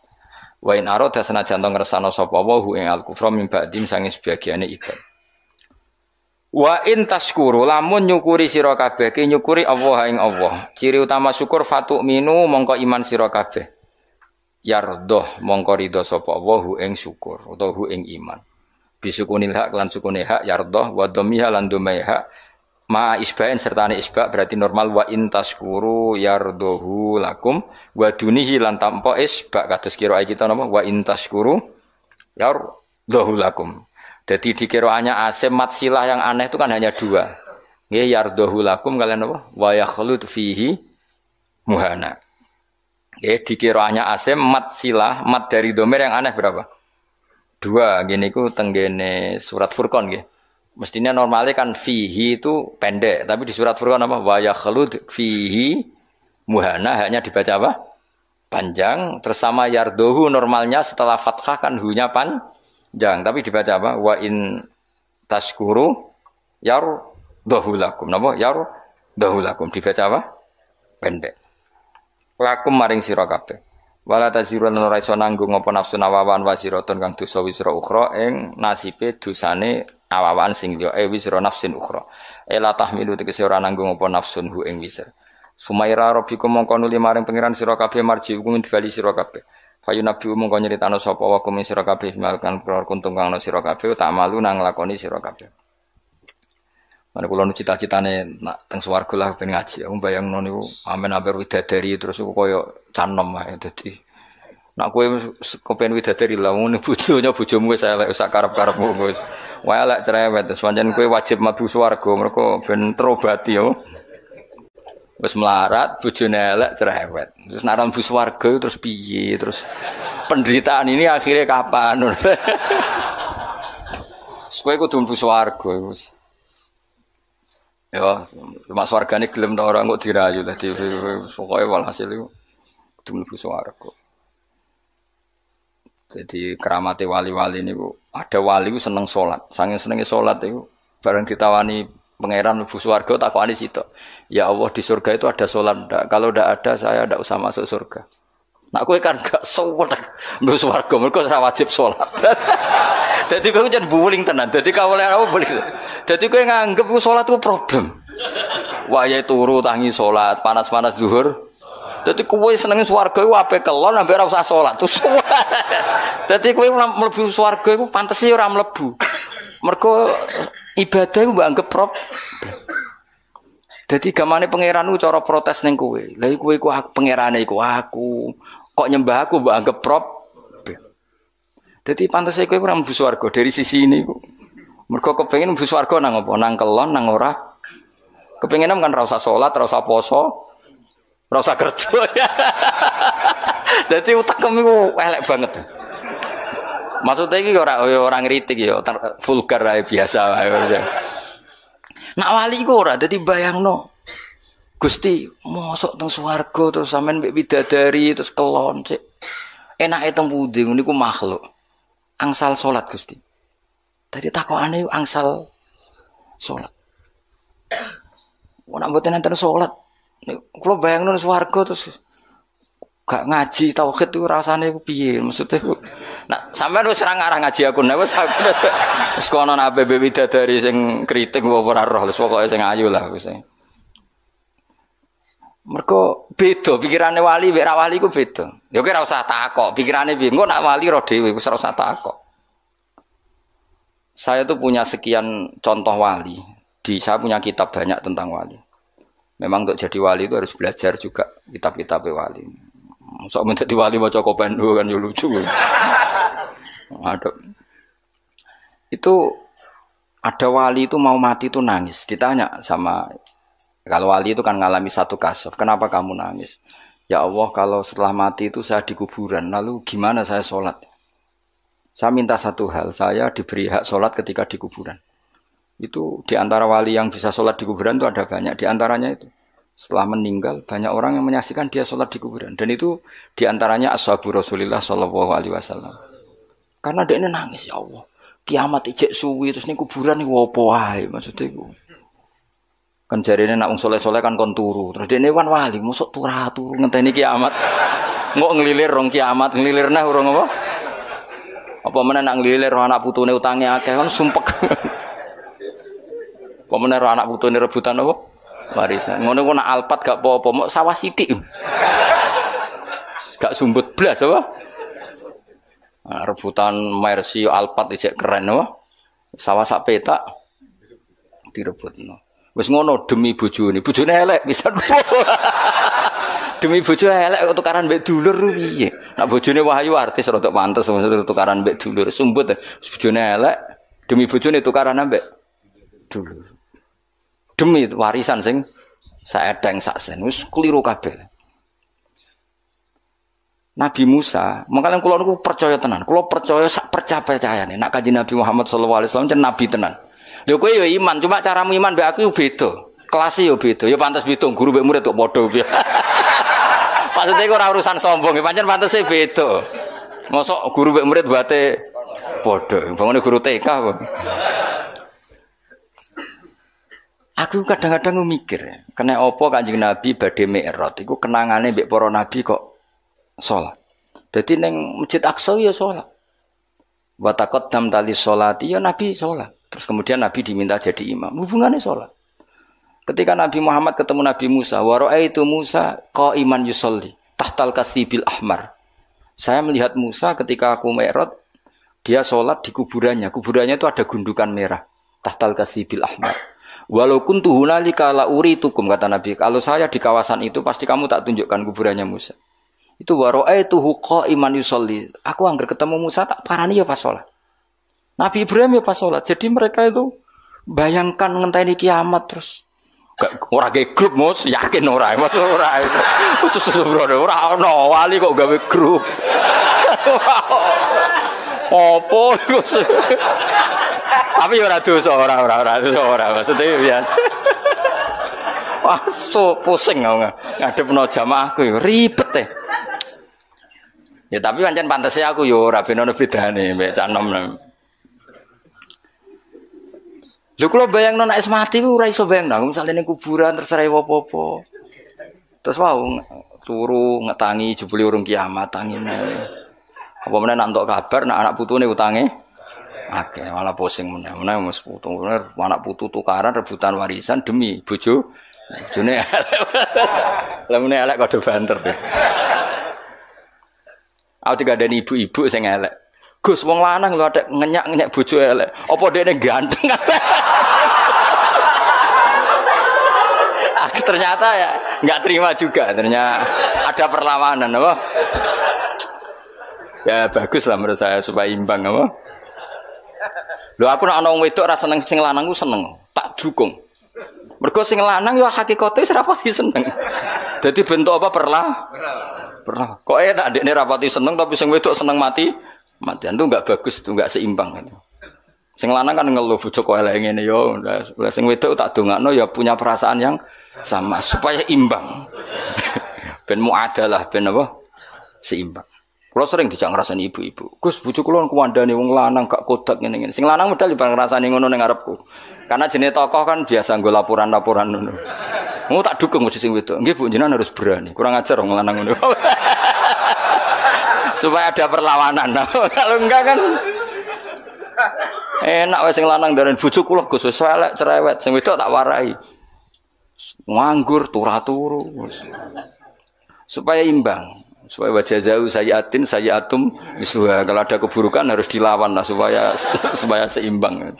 Wa in arada senajan ngersano sapa wa hu ing al kufra min ba'dim sangi sebagiane ibad. Wa in taskuru lamun nyukuri sira kabeh ki nyukuri Allah ing Allah. Ciri utama syukur fatu minu mongko iman sira kabeh. Yardoh mongko ridho sapa Allah ing syukur utawa hu ing iman. Bisukunil hak lan sukune hak yardoh wa dhamiha lan dhamai hak ma isbain sertane isba berarti normal wa in taskuru yardohu lakum wa dunihi lan tanpa isba kados kira kita napa wa in taskuru yardohu lakum. Jadi di kiroannya asim mat silah yang aneh itu kan hanya dua. Nggih yardohu lakum kalian apa? Wa yakhlut fihi muhana. Nggih di kiroannya asim mat silah mat dari domir yang aneh berapa? Dua. Gini ku tenggene surat Furqan nggih. Mestinya normalnya kan fihi itu pendek, tapi di surat Furqan apa? Wa yakhlut fihi muhana hanya dibaca apa? Panjang. Terus sama yardohu normalnya setelah fathah kan hu-nya panjang, tapi dibaca apa? Wa in tashkuru yardohu lakum. Napa? Yardohu lakum. Dibaca apa? Pendek. Lakum maring sira kabeh. Wala tazirun ora iso nanggung apa nafsu nawawan wasiratun kang dosa wisra ukhra ing nasibe dosane awawan sing liya wisra nafsin ukhra. Ela tahmilu tegese ora nanggung apa nafsun hu ing wisra. Sumaira rabbikum mongko nuli maring pangeran sira kabeh marji hukum dibali sira kabeh. Fayu nabi mongko nyeritano sapa wa kum sira kabeh malkan kuntung kang sira kabeh tak malu nang lakoni sira kabeh. Mana kula nu cita-citane nak teng swarga lah ben ngaji. Aku bayangno niku amen amper widadari terus koyo canom ae dadi. Nak kowe kepen widadari lah ngene bojonya bojomu wis elek sak karep-karepmu wis. Wae elek cerewet terus pancen kowe wajib mlebu swarga mergo ben terobati yo. Wis melarat bojone elek cerewet. Terus nak mlebu swarga terus piye? Terus penderitaan ini akhirnya kapan? Kowe kudu mlebu swarga wis. Ya, cuma swargane gelem ta ora kok dirayu tadi pokoke walhasil iku kudu mlebu swarga. Jadi keramate wali-wali niku ada wali ku seneng salat. Saking senenge salat iku bareng ditawani pangeran mlebu swarga takokane sitok. Ya Allah di surga itu ada salat ndak? Kalau ndak ada saya ndak usah masuk surga. Nak kowe kan gak suwet mlebu swarga mergo ora wajib salat. Dadi kowe jan buling tenan. Dadi kawule apa buling. Dadi kowe nganggep ku salat ku problem. Wayahe turu tangi salat, panas-panas zuhur. Dadi kowe senenge swarga iku ape kelon ambek ora usah salat. Dadi kowe mlebu swarga iku pantes ora mlebu. Mergo ibadah iku mbok anggap dadi gamane pangeran ku cara protes ning kowe. Lah kowe iku pangerane iku aku. Kok nyembah aku mbok anggap dadi pantes kowe ora mlebu swarga dari sisi ini ku. Mergo kepengin mlebu swarga nang apa? Nang kelon nang ora. Kepenginem kan ora usah salat, ora usah poso. Ora usah kerja. Dadi utekem iku elek banget. Maksudnya iki ora ngritik ya, vulgar ae biasa wae. Nak wali iku ora dadi bayangno. Gusti, mosok teng swarga terus sampean mbek bidadari terus kelon sik. Enake teng pundi niku makhluk. Angsal salat Gusti. Dadi takokane angsal salat. Ora mboten enten salat. Kalau bayangin swarga terus gak ngaji tauhid itu rasanya piye maksudnya nak sampean wis ora ngarah ngaji aku nek wis aku wis kono nabe bidadari sing kritik ora roh wis pokoke sing ayu lah wis. Mergo beda pikirane wali mek ra wali ku beda. Ya kowe ora usah takok pikirane piye engko nak wali ro dhewe wis ora usah takok. Saya tuh punya sekian contoh wali. Saya punya kitab banyak tentang wali. Memang untuk jadi wali itu harus belajar juga kitab-kitab wali. Sok menjadi wali maca kopendo kan yo lucu. Aduh. Itu ada wali itu mau mati itu nangis. Ditanya sama kalau wali itu kan ngalami satu kasus. Kenapa kamu nangis? Ya Allah kalau setelah mati itu saya di kuburan. Lalu gimana saya sholat? Saya minta satu hal. Saya diberi hak sholat ketika di kuburan. Itu di antara wali yang bisa sholat di kuburan itu ada banyak. Di antaranya itu setelah meninggal banyak orang yang menyaksikan dia sholat di kuburan. Dan itu di antaranya ashabu Rasulillah Shallallahu Alaihi Wasallam. Karena dia ini nangis ya Allah. Kiamat ijek suwi terus ini kuburan ini wopo wae maksudnya itu. Kan jarine nak wong soleh-soleh kan kon turu. Terus dia ini kan wali mosok turu ngenteni kiamat. Ngok ngelilir rong kiamat ngelilir nah urung apa? Apa meneh nak ngelilir anak putune utange akeh kan sumpek. Pemenang anak putune rebutan apa? Warisan. Ngono ku nak alpat gak apa-apa, mok sawah sithik. Gak sumbut blas apa? Nah, rebutan Mercy alpat isek keren apa? Sawah sak petak direbutno. Wis ngono demi bojone. Bojone elek pisan. Demi bojo elek tukaran mbek dulur piye? Nak bojone wahyu artis rada pantes maksud tukaran mbek dulur. Sumbut bojone elek demi bojone tukaran mbek dulur. Demi warisan sing saedeng sak sen wis kliru kabeh. Nabi Musa, makanya kula niku percaya tenan. Kula percaya sak percayane nek Kanjeng Nabi Muhammad sallallahu alaihi wasallam jan nabi tenan. Lho kowe ya iman, cuma caramu iman mbek aku yo beda. Kelas yo beda. Ya pantes beda guru mbek murid kok padha piye. Maksudnya iku ora urusan sombong, pancen pantese beda. Mosok guru mbek murid bate padha. Bangane guru TK kok. Aku kadang-kadang mikir, kena apa Kanjeng Nabi badhe Mi'raj iku kenangane mbek para nabi kok salat. Dadi ning Masjid Aqsa ya salat. Wa taqaddam tali sholati ya Nabi salat. Terus kemudian Nabi diminta jadi imam. Hubungannya salat. Ketika Nabi Muhammad ketemu Nabi Musa, wa ra'aitu Musa qa'iman yusolli tahtal kasibil ahmar. Saya melihat Musa ketika aku Mi'raj, dia salat di kuburannya. Kuburannya itu ada gundukan merah, tahtal kasibil ahmar. Walau kuntu hunalika la uritukum kata Nabi, kalau saya di kawasan itu pasti kamu tak tunjukkan kuburannya Musa. Itu wa ra'aituhu qa'iman yusolli. Aku anggar ketemu Musa tak parani ya pas salat. Nabi Ibrahim ya pas salat. Jadi mereka itu bayangkan ngenteni kiamat terus. Ora ge grup Mus, yakin ora. Mas ora itu. Ora ono wali kok gawe grup. Opo iku? Tapi ora dosa, ora maksudnya ya. Wah, so pusing ngadepno jamaahku ribet Ya tapi pancen pantese aku yo ora ben ono bedane mbek cah nom. Lho kula bayangno nek mati ku ora iso bayangno, misale ning kuburan terus ora apa-apa. Terus wau turu ngetangi jebule urung kiamat tangine. Apa meneh nak entuk kabar nak anak putune utange akeh malah pusing meneh. Meneh wis putu anak putu tukaran rebutan warisan demi bojo. Bojone lha meneh elek kode banter. Aku digadani ibu-ibu sing elek. Gus wong lanang lho atek ngenyak-ngenyak bojo elek. Apa dekne ganteng? Ternyata ya enggak terima juga. Ternyata ada perlawanan apa? Ya bagus lah menurut saya supaya imbang apa? Lho aku nek ana wong wedok ora seneng sing lanang ku seneng. Tak dukung. Mergo sing lanang ya hakikate wis ra pati seneng. Dadi bentuk apa perlah? Kok enak dekne ra pati seneng tapi sing wedok seneng mati. Matian itu enggak bagus, itu enggak seimbang gitu. Sing lanang kan ngeluh bojo kok elek ngene yo. Sing wedok tak dongakno ya punya perasaan yang sama supaya imbang. Ben muadalah ben apa? Seimbang. Kulo sering dijak ngrasani ibu-ibu. Gus bojo kula kuwandani wong lanang gak kodak ngene-ngene. Sing lanang medal bareng ngrasani ngono ning ngarepku. Karena jenenge tokoh kan biasa nggo laporan-laporan ngono. Mau tak dukung mesti sing wedok. Nggih Bu jenengan harus berani. Kurang ajar wong lanang ngono. Supaya ada perlawanan. Kalau enggak kan enak wis sing lanang ndaren bojo kula Gus wis elek cerewet, sing wedok tak warai. Nganggur turu. Supaya imbang, supaya wajazau sayiatin sayiatum misluha. Kalau ada keburukan harus dilawan lah supaya seimbang.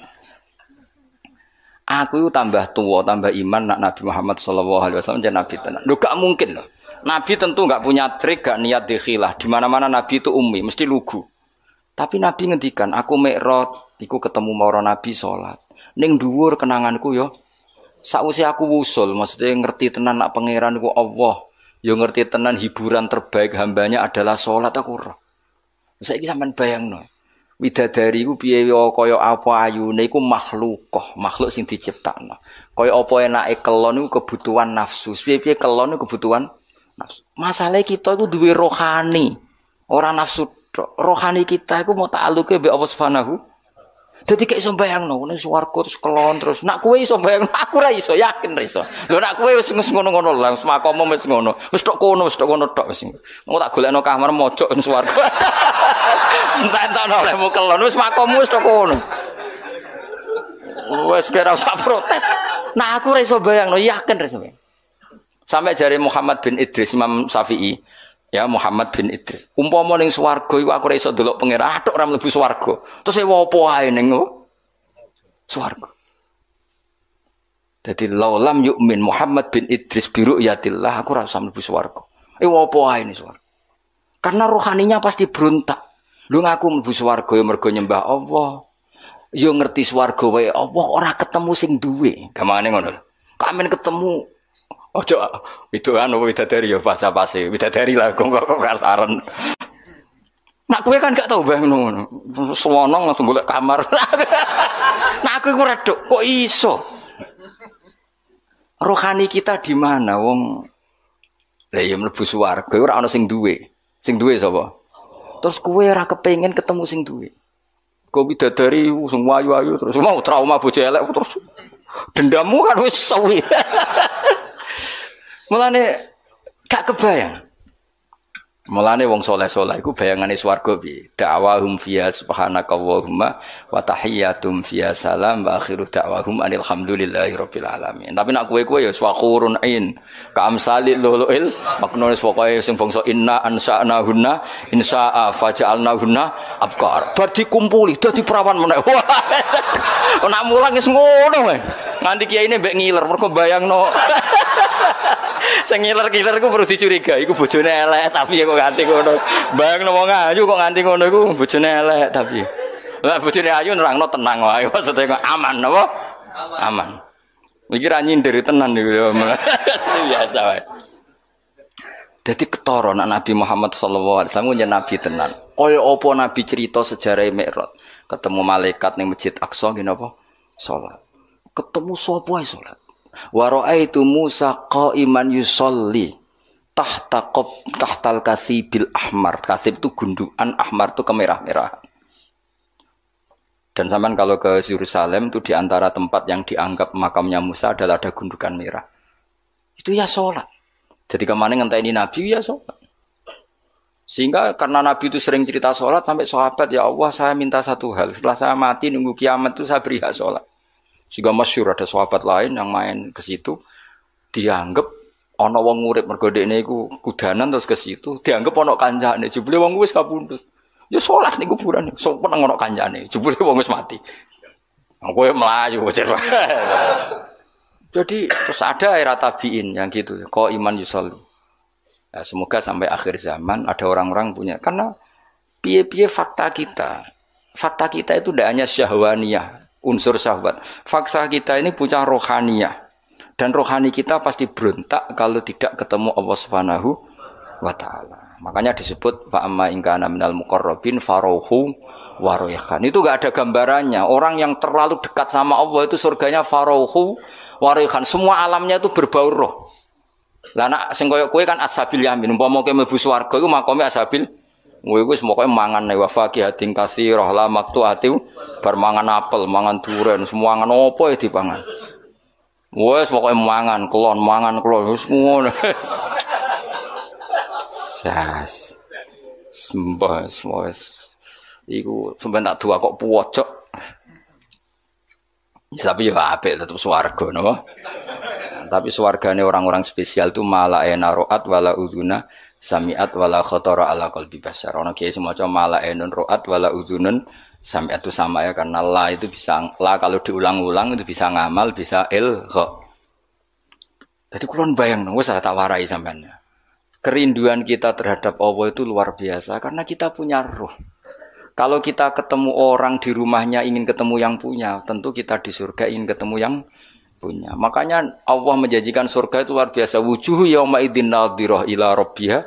Aku tambah tua, tambah iman nak Nabi Muhammad sallallahu alaihi wasallam jadi nabi tenan. Lho gak mungkin loh. Nabi tentu enggak punya trik, gak niat dikhilah. Di mana-mana Nabi itu ummi, mesti lugu. Tapi Nabi ngendikan, aku mi'raj, iku ketemu marang Nabi salat. Ning dhuwur kenanganku yo. Sakwise aku wusul, maksudnya ngerti tenan nak pangeran iku Allah. Yo ngerti tenan hiburan terbaik hambanya adalah salat aku ora. Saiki sampean bayangno. Widadari iku piye kaya apa ayune iku makhluk sing diciptakno. Kaya apa enake kelon iku kebutuhan nafsu. Piye-piye kelon iku kebutuhan nafsu. Masalah kita iku duwe rohani, ora nafsu. Rohani kita iku mau ta'aluke mbek Allah Subhanahu. Dadi gak iso bayangno ning swarga terus kelon terus. Nak kowe iso bayangno, aku ra iso, yakin ra iso. Lho nak kowe wis ngono-ngono lah, wis makomo wis ngono. Wis tok kono tok wis. Mau tak golekno kamar mojok ning swarga. Sentak-entakno olehmu kelon wis makomo wis tok kono. Wis kira usah protes. Nah aku ra iso bayangno, yakin ra iso. Sampai jari Muhammad bin Idris Imam Syafi'i, ya Muhammad bin Idris. Umpama ning swarga iku aku ora iso delok pangeran, atok ora mlebu swarga. Terus e opo ae ning swarga. Dadi laulam yu'min Muhammad bin Idris bi ru'yatillah aku ora usah mlebu swarga. Opo ae ning swarga. Karena rohaninya pasti berontak. Lu ngaku mlebu swarga ya mergo nyembah Allah. Ya ngerti swarga wae Allah ora ketemu sing duwe. Gampangane ngono. Kamen ketemu ojo itu kan widadari ya pas-pase widadari lah kok kasaran. Nak kowe kan gak tau bang ngono. Suwono langsung golek kamar. Nah aku iku redok kok iso. Rohani kita di mana wong? Lah ya mlebu swarga ora ana sing duwe. Sing duwe sapa? Terus kowe ora kepengin ketemu sing duwe. Kok widadari sing wayu-wayu terus mau trauma bojo elek terus dendammu kan wis suwi. Mulane gak kebayang. Mulane wong saleh-saleh iku bayangane swarga piye? Da'wahum fiha subhanakallahumma wa tahiyyatum fiha salam wa akhiru da'wahum alhamdulillahi rabbil alamin. Tapi nek kowe ya swaqurun ain ka amsalil luluil maknane pokoke sing bangsa inna ansa'nahunna insa'a faja'alnahunna abqar. Bar dikumpuli dadi perawan meneh. Nek mulang wis ngono wae. Nganti kiyaine mbek ngiler mergo bayangno. Sing ngiler-ngiler iku perlu dicurigai iku bojone elek tapi kok nganti ngono. Bayangno wong ayu kok nganti ngono iku bojone elek tapi. Lah bojone ayu nerangno tenang wae maksude kok aman napa? Aman. Iki ra nyindir tenan niku biasa wae. Dadi ketara nek Nabi Muhammad sallallahu alaihi wasallam nyen nabi tenan. Kaya apa nabi cerita sejarah Mi'raj. Ketemu malaikat ning Masjid Aqsa nggih napa? Salat. Ketemu sapa ae salat. Wa ra'aitu Musa qa'iman yusolli. tahtal kasibil ahmar. Kasib itu gundukan, ahmar itu kemerah-merahan. Dan sampean kalau ke Yerusalem itu di antara tempat yang dianggap makamnya Musa adalah ada gundukan merah. Itu ya sholat. Jadi kemana ngenteni Nabi ya sholat. Sehingga karena Nabi itu sering cerita sholat sampai sahabat, ya Allah saya minta satu hal. Setelah saya mati nunggu kiamat itu saya beri hak sholat. Sehingga masyhur ada sahabat lain yang main ke situ dianggap ana wong urip mergo dekne iku kudanan terus ke situ dianggap ana kancane. Jebule wong wis kapundhut. Ya sholat ning kuburan, sopan ngono kancane. Jebule wong wis mati. Kowe mlayu bocah. Jadi terus ada era tabiin yang gitu, kok iman yusolli. Ya, semoga sampai akhir zaman ada orang-orang punya, karena piye-piye fakta kita itu tidak hanya syahwaniyah, unsur syahwat. Fakta kita ini punya rohaniyah, dan rohani kita pasti berontak kalau tidak ketemu Allah Subhanahu wa Ta'ala. Makanya disebut fa amma in kana minal muqarrabin farauhu wa rayhan. Itu enggak ada gambarannya. Orang yang terlalu dekat sama Allah itu surganya farauhu wa rayhan. Semua alamnya itu berbau roh. Lah nek sing koyo kowe kan ashabil yamin. Umpama kowe mlebu swarga iku makome ashabil. Kowe wis pokoke mangan wa faqihatin katsirah la maqtu'ati bar mangan apel, mangan duren, semua mangan opo ya dipangan. Wes pokoke mangan klon wis ngono. Sas. Sembah wes. Iku sampeyan tak dua kok pojok. Tapi ya apik tetep swarga napa. Tapi swargane orang-orang spesial itu mala ena roat wala uduna samiat wala khatara ala qalbi bashar. Ono kiye semacam mala enun roat wala udunun samiat itu sama ya karena la itu bisa la kalau diulang-ulang itu bisa ngamal, bisa ilgha. Jadi kulon bayang wis tak warai sampean. Kerinduan kita terhadap Allah itu luar biasa karena kita punya roh. Kalau kita ketemu orang di rumahnya ingin ketemu yang punya, tentu kita di surga ingin ketemu yang punya. Makanya Allah menjanjikan surga itu luar biasa. Wujuhu yauma idzin nadhirah ila rabbiha.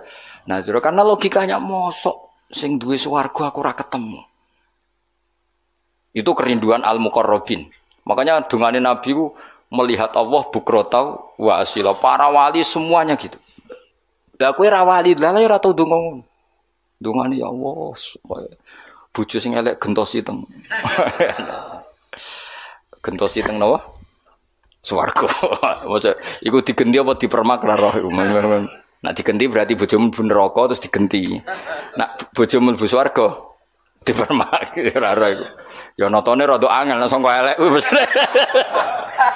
Nah, karena logikanya mosok sing duwe swarga aku ora ketemu. Itu kerinduan al-muqarrabin. Makanya dungane Nabi ku melihat Allah bukrotau wa asila. Para wali semuanya gitu. Lah kowe ra wali, lah ora tau ndonga ngono. Ndongane ya Allah, supaya bojo sing elek gentosi teng. Gentosi teng napa? Swarga. Maksud iku digenti apa dipermak ra roh iku. Nek digenti berarti bojomu mlebu neraka terus digenti. Nek bojomu mlebu swarga dipermak ra roh iku. Ya notone rada angel langsung kok elek.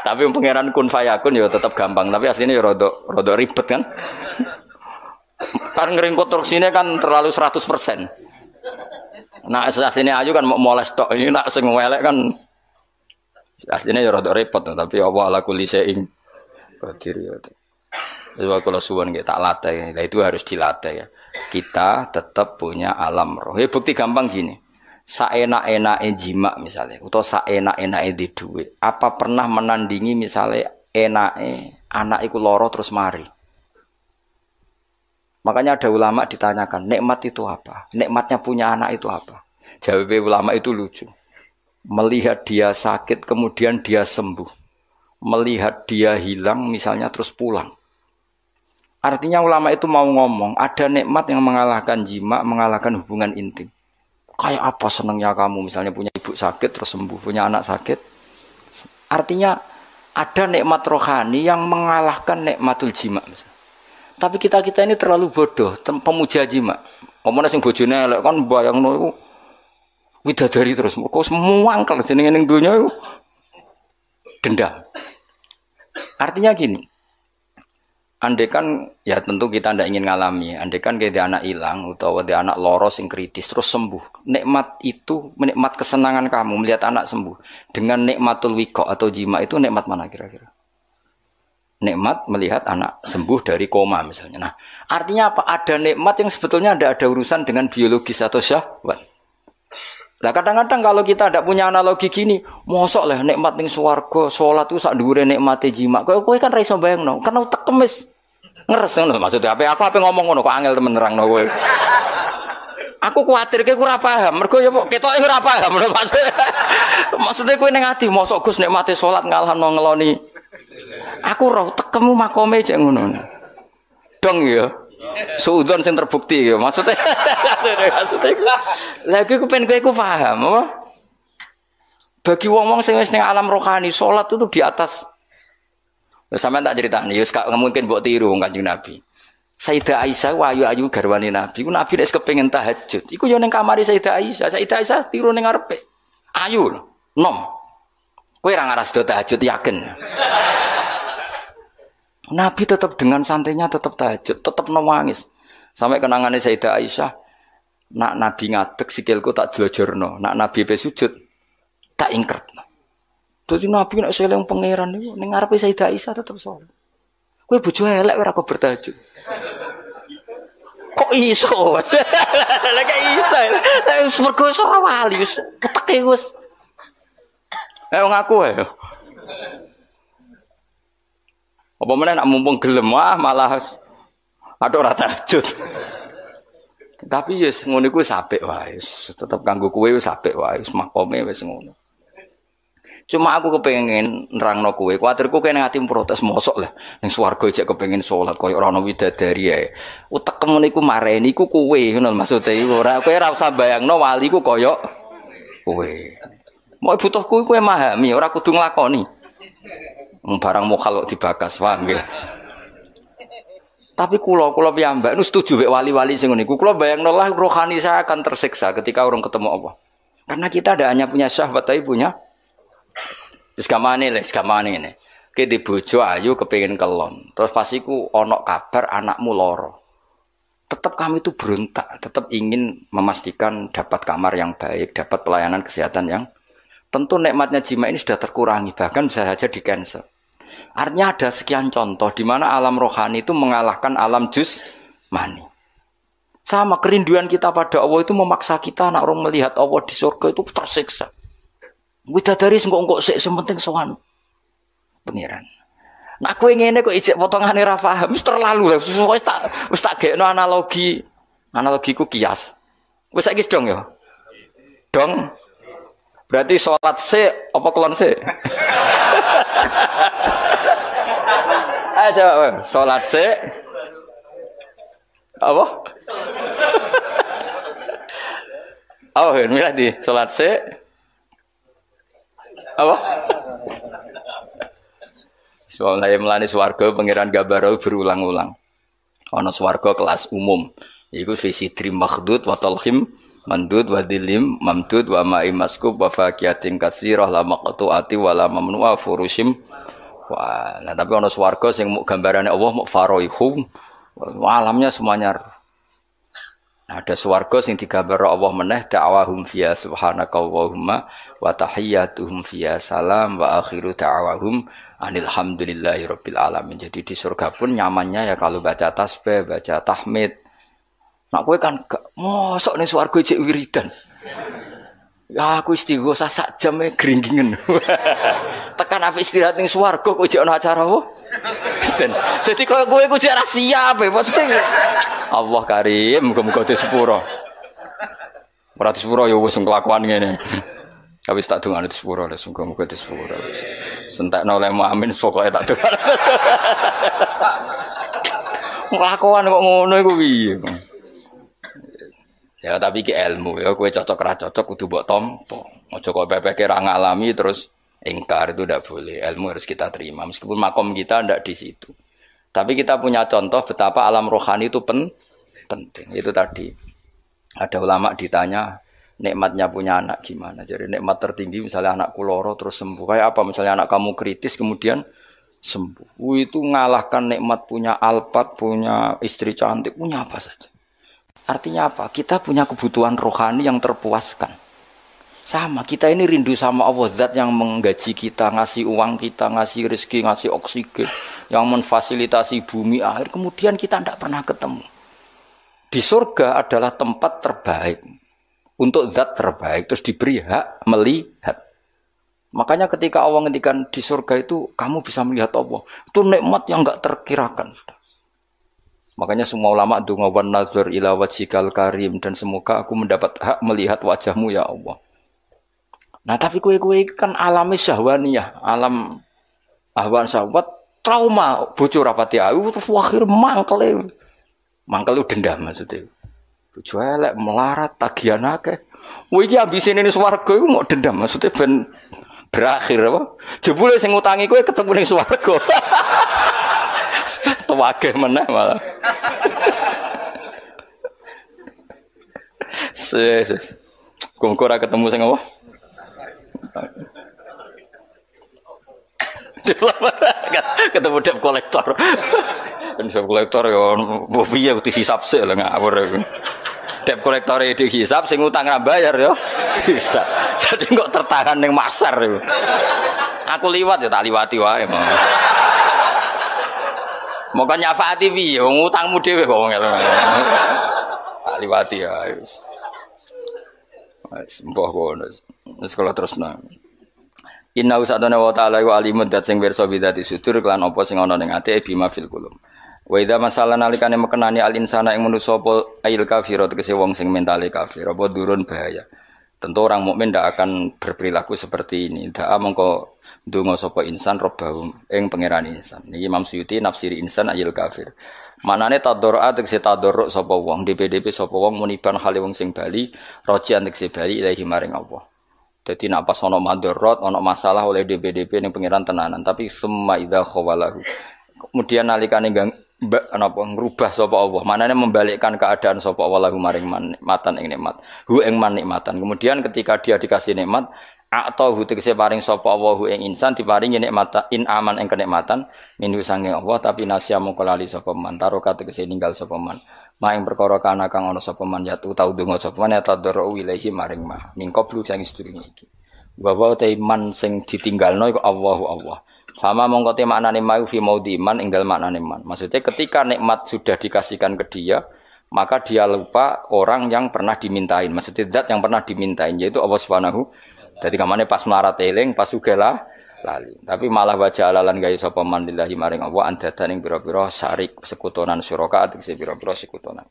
Tapi pangeran kun fayakun ya tetap gampang, tapi aslinya ya rada ribet kan. Kan ngeringkut torksine kan terlalu 100%. Nah, aslinya ayu kan mau moles tok. Ini nak sing welek kan aslinya ya rada repot, tapi Allah ala kulli syai'in qadir ya. Jadi kalau suwun nggih tak latih, nah itu harus dilatih ya. Kita tetap punya alam roh. Ya bukti gampang gini. Saenak-enake jima misalnya, atau saenak-enake di duit. Apa pernah menandingi misalnya enake anak iku loro terus mari? Makanya ada ulama ditanyakan, nikmat itu apa? Nikmatnya punya anak itu apa? Jawab ulama itu lucu. Melihat dia sakit, kemudian dia sembuh. Melihat dia hilang, misalnya terus pulang. Artinya ulama itu mau ngomong, ada nikmat yang mengalahkan jima, mengalahkan hubungan intim. Kayak apa senangnya kamu, misalnya punya ibu sakit, terus sembuh. Punya anak sakit. Artinya ada nikmat rohani yang mengalahkan nikmatul jima, misalnya. Tapi kita ini terlalu bodoh, pemuja jima. Omongnya sing bojone elek kan bayangno iku widadari terus. Kok semua angkel jenenge ning donya iku dendam. Artinya gini. Andekan ya tentu kita ndak ingin ngalami. Andekan kayak anak hilang utawa dia anak loro sing kritis terus sembuh. Nikmat itu, nikmat kesenangan kamu melihat anak sembuh dengan nikmatul wiqa atau jima itu nikmat mana kira-kira? Nikmat melihat anak sembuh dari koma misalnya. Nah, artinya apa? Ada nikmat yang sebetulnya tidak ada urusan dengan biologis atau syahwat. Nah, kadang-kadang kalau kita tidak punya analogi gini, mosok lah nikmat ning swarga, salat itu sak dhuwure nikmate jima. Kowe kan ra iso bayangno, kan utek kemis. Ngeres ngono maksudnya apa? Aku ape ngomong ngono kok angel temen nerangno kowe. Aku kuwatir kowe ora paham, mergo ya ketoke ora paham maksudnya kowe ning ati mosok Gus nikmate salat ngalahno ngeloni. Aku roh tekemu makome cek ngono. Dong ya. Suudzon sing terbukti ya. Maksudnya lagi aku pengen kowe paham apa? Bagi wong-wong sing wis ning alam rohani, salat itu di atas. Sampeyan tak critani, wis gak mungkin mbok tiru wong Kanjeng Nabi. Sayyidah Aisyah ayu-ayu garwane Nabi. Ku Nabi nek kepengin tahajud, iku yo ning kamare Sayyidah Aisyah. Sayyidah Aisyah tiru ning ngarepe. Ayu lho, nom. Kowe ora ngaras do tahajud yakin. Nabi tetap dengan santainya tetap tahajud, tetap nangis. Sampai kenangannya Sayyidah Aisyah, nak Nabi ngadeg sikilku tak jelojorno, nak Nabi pe sujud tak ingkretno. Dadi Nabi nek seleng pangeran niku ning ngarepe Sayyidah Aisyah tetep salat. Kowe bojo elek ora kok bertahajud. Kok iso? Lah kok iso. Wis mergo iso wali wis keteke wis. Ayo ngaku ae. Apa meneh nak mumpung gelem malah ada ora tahajud. Tapi yes ngono iku apik wae. Tetep kanggo kowe wis apik wae, wis makome wis ngono. Cuma aku kepengin nerangno kowe, kuwatirku kene ati protes mosok lah. Ning swarga jek kepengin salat koyo ora ono widadari ae. Utekem niku mareni iku kowe ngono maksude iku ora kowe ora usah bayangno wali ku koyo kowe. Mau butuhku kowe memahami, ora kudu nglakoni. Barang mukhalok dibakas, paham nggih. Tapi kula piyambak nu setuju wek wali-wali sing niku. Kula bayangno lah rohani saya akan tersiksa ketika orang ketemu Allah. Karena kita tidak hanya punya syahwat tapi punya segamane ini. Ki di bojo ayu kepengin kelon. Terus pas iku ana kabar anakmu loro. Tetap kami itu berontak, tetap ingin memastikan dapat kamar yang baik, dapat pelayanan kesehatan yang tentu nikmatnya jima ini sudah terkurangi, bahkan bisa saja di-cancel. Artinya ada sekian contoh di mana alam rohani itu mengalahkan alam jusmani. Sama kerinduan kita pada Allah itu memaksa kita nak orang melihat Allah di surga itu tersiksa. Widadari engko sik sementing sowan pengiran. Nah kowe ngene kok ijek potongane ra paham, wis terlalu wis tak gekno analogi. Analogiku kias. Wis saiki dong ya. Dong. Berarti salat sik apa kelon sik? Ayo jawab, salat sik. Apa? Oh, ini di salat sik. Apa? Soalnya melani swarga pangeran Gabarau berulang-ulang. Ono swarga kelas umum. Iku visi trim makhdud wa talhim mandud wa dilim mamdud wa ma'im maskub wa faqiyatin katsirah la maqtu'ati wa la mamnu'a furushim. Wah, nah tapi ono swarga sing muk gambarane Allah muk faraihum. Alamnya semuanya. Nah, ada swarga sing digambar Allah meneh da'wahum fiya subhanakallahumma wa tahiyyatuhum fiya salam wa akhiru da'wahum alhamdulillahirabbil alamin. Jadi di surga pun nyamannya ya kalau baca tasbih, baca tahmid. Nah kowe kan mosok ning swarga cek wiridan. Ya aku istighosa sak jam gringgingen. Tekan apik istirahat ning swarga kok jek ana acara apa? Dadi kowe ku jek ra siap maksudnya. Allah Karim, muga-muga disepuro. Ora disepuro ya wis kelakuan ngene. Tapi tak dongane disepuro, muga-muga disepuro. Sentekno olehmu amin pokoke tak dongane. Kelakuan kok ngono iku piye? Ya tapi ki ilmu ya kowe cocok ra cocok kudu mbok tampa. Aja kok pepeke ra ngalami terus ingkar, itu tidak boleh. Ilmu harus kita terima meskipun makom kita tidak di situ. Tapi kita punya contoh betapa alam rohani itu penting. Itu tadi ada ulama ditanya nikmatnya punya anak gimana. Jadi nikmat tertinggi misalnya anakku loro terus sembuh. Kayak apa misalnya anak kamu kritis kemudian sembuh. Itu ngalahkan nikmat punya alpat, punya istri cantik, punya apa saja. Artinya apa? Kita punya kebutuhan rohani yang terpuaskan. Sama, kita ini rindu sama Allah, zat yang menggaji kita, ngasih uang kita, ngasih rezeki, ngasih oksigen, yang memfasilitasi bumi air, kemudian kita tidak pernah ketemu. Di surga adalah tempat terbaik, untuk zat terbaik, terus diberi hak melihat. Makanya ketika Allah ngendikan di surga itu, kamu bisa melihat Allah. Itu nikmat yang enggak terkirakan. Makanya semua ulama donga wan nazar ila wajhikal karim, dan semoga aku mendapat hak melihat wajahmu ya Allah. Nah tapi kue kan alami syahwaniyah, alam ahwan syahwat, trauma, bocor rapati ayu, akhir mangkel. Mangkel dendam maksudnya. Bojo elek melarat tagihan akeh. Wah iki ambisine ning swarga iku mau dendam maksudnya ben berakhir apa? Jebule sing ngutangi kowe ketemu ning swarga. Tuwake meneh malah. Ses. Kok ora ketemu sing apa? Ketemu debt kolektor. Debt kolektor ya piye dihisab sik lho ngawur iku. Debt kolektor dihisab sing utang ra bayar ya bisa. Jadi kok tertahan ning masar iku. Aku liwat ya tak liwati wae. Moko nyafaati piye wong utangmu dhewe kok ngene. Tak liwati ya wis. Wis mbah kono. Wis kala terusna. Inna usadana wa ta'ala wa alimun dat sing pirsa bidati sudur kelan apa sing ana ning ati bima fil qulub. Wa idza masalan nalikane mekenani al insana ing manusa apa ail kafir tegese wong sing mentale kafir apa durun bahaya. Tentu orang mukmin ndak akan berperilaku seperti ini. Ndak mongko ndonga sapa insan robbahum ing pangeran insan. Niki Imam Suyuti nafsiri insan ail kafir. Manane tadorra tegese tadorruk sapa wong DPDP sapa wong muniban hale wong sing bali rojian tegese bali ilahi maring Allah. Jadi nak pas ono madorot, ono masalah oleh DPDP yang pengiran tenanan. Tapi semua idza khawalahu. Kemudian nalikane napa ngrubah sapa Allah. Manane membalikkan keadaan sapa Allah lahu maring nikmatan ing nikmat. Hu ing man nikmatan. Kemudian ketika dia dikasih nikmat, atau tegese paring sapa Allah ing insan diparingi nikmatan in aman ing kenikmatan minhu sange Allah tapi nasya mongko lali sapa man taroka tegese ninggal sapa man. Maing perkara kana kang ana sapa man yatu tau donga sapa man tadorru ilahi maring mah mingkoblu sing sedurunge iki wa ta iman sing ditinggalno iku Allah sama mongko te maknane mau fi maudi iman ing dalem maknane man maksudnya ketika nikmat sudah dikasihkan ke dia maka dia lupa orang yang pernah dimintain maksudnya zat yang pernah dimintain yaitu Allah Subhanahu dadi kamane pas melarat eling pas sugih lali. Tapi malah wajah alalan gawe sapa man lillahi maring Allah andadan ing pira-pira syarik sekutonan suraka tegese pira-pira sekutonan.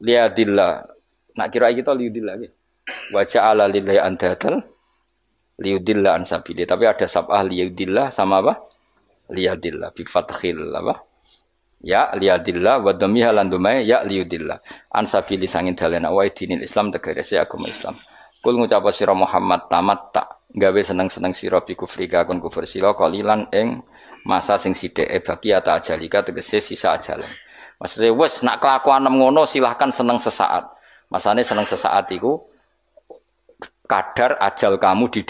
Liadillah. Nak kira iki to liudillah iki. Wajah ala lillahi andadan liudillah an sabili. Tapi ada sabah liudillah sama apa? Liadillah bi fathil apa? Ya liadillah wa dhammiha lan dumai ya liudillah. An sabili sangin dalan wa dinil Islam tegese agama Islam. Kul ngucap sira Muhammad tamat tak gawe seneng-seneng sira bi kufri kakon kufur sira kalilan ing masa sing sithike baki ata ajalika tegese sisa ajalan. Maksudnya wis nak kelakuan ngono silahkan seneng sesaat. Masane seneng sesaat iku kadar ajal kamu di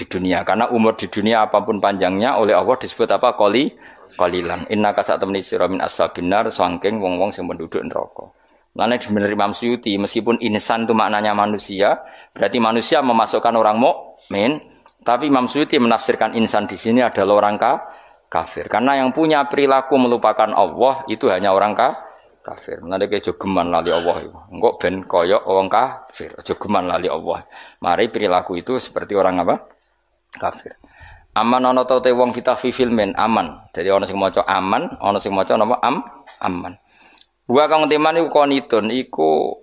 dunia karena umur di dunia apapun panjangnya oleh Allah disebut apa qalilan. Innaka satamni sira min ashabinar saking wong-wong sing penduduk neraka. Lainnya benar Imam Suyuti meskipun insan itu maknanya manusia, berarti manusia memasukkan orang mukmin, tapi Imam Suyuti menafsirkan insan di sini adalah orang kafir. Karena yang punya perilaku melupakan Allah itu hanya orang kafir. Mulane ke jogeman lali Allah iku. Engko ben kaya wong kafir, jogeman lali Allah. Mari perilaku itu seperti orang apa? Kafir. Aman ana ta te wong kita fi filmen aman. Jadi ana sing maca aman, ana sing maca napa aman. Wa kang teman iku konitun iku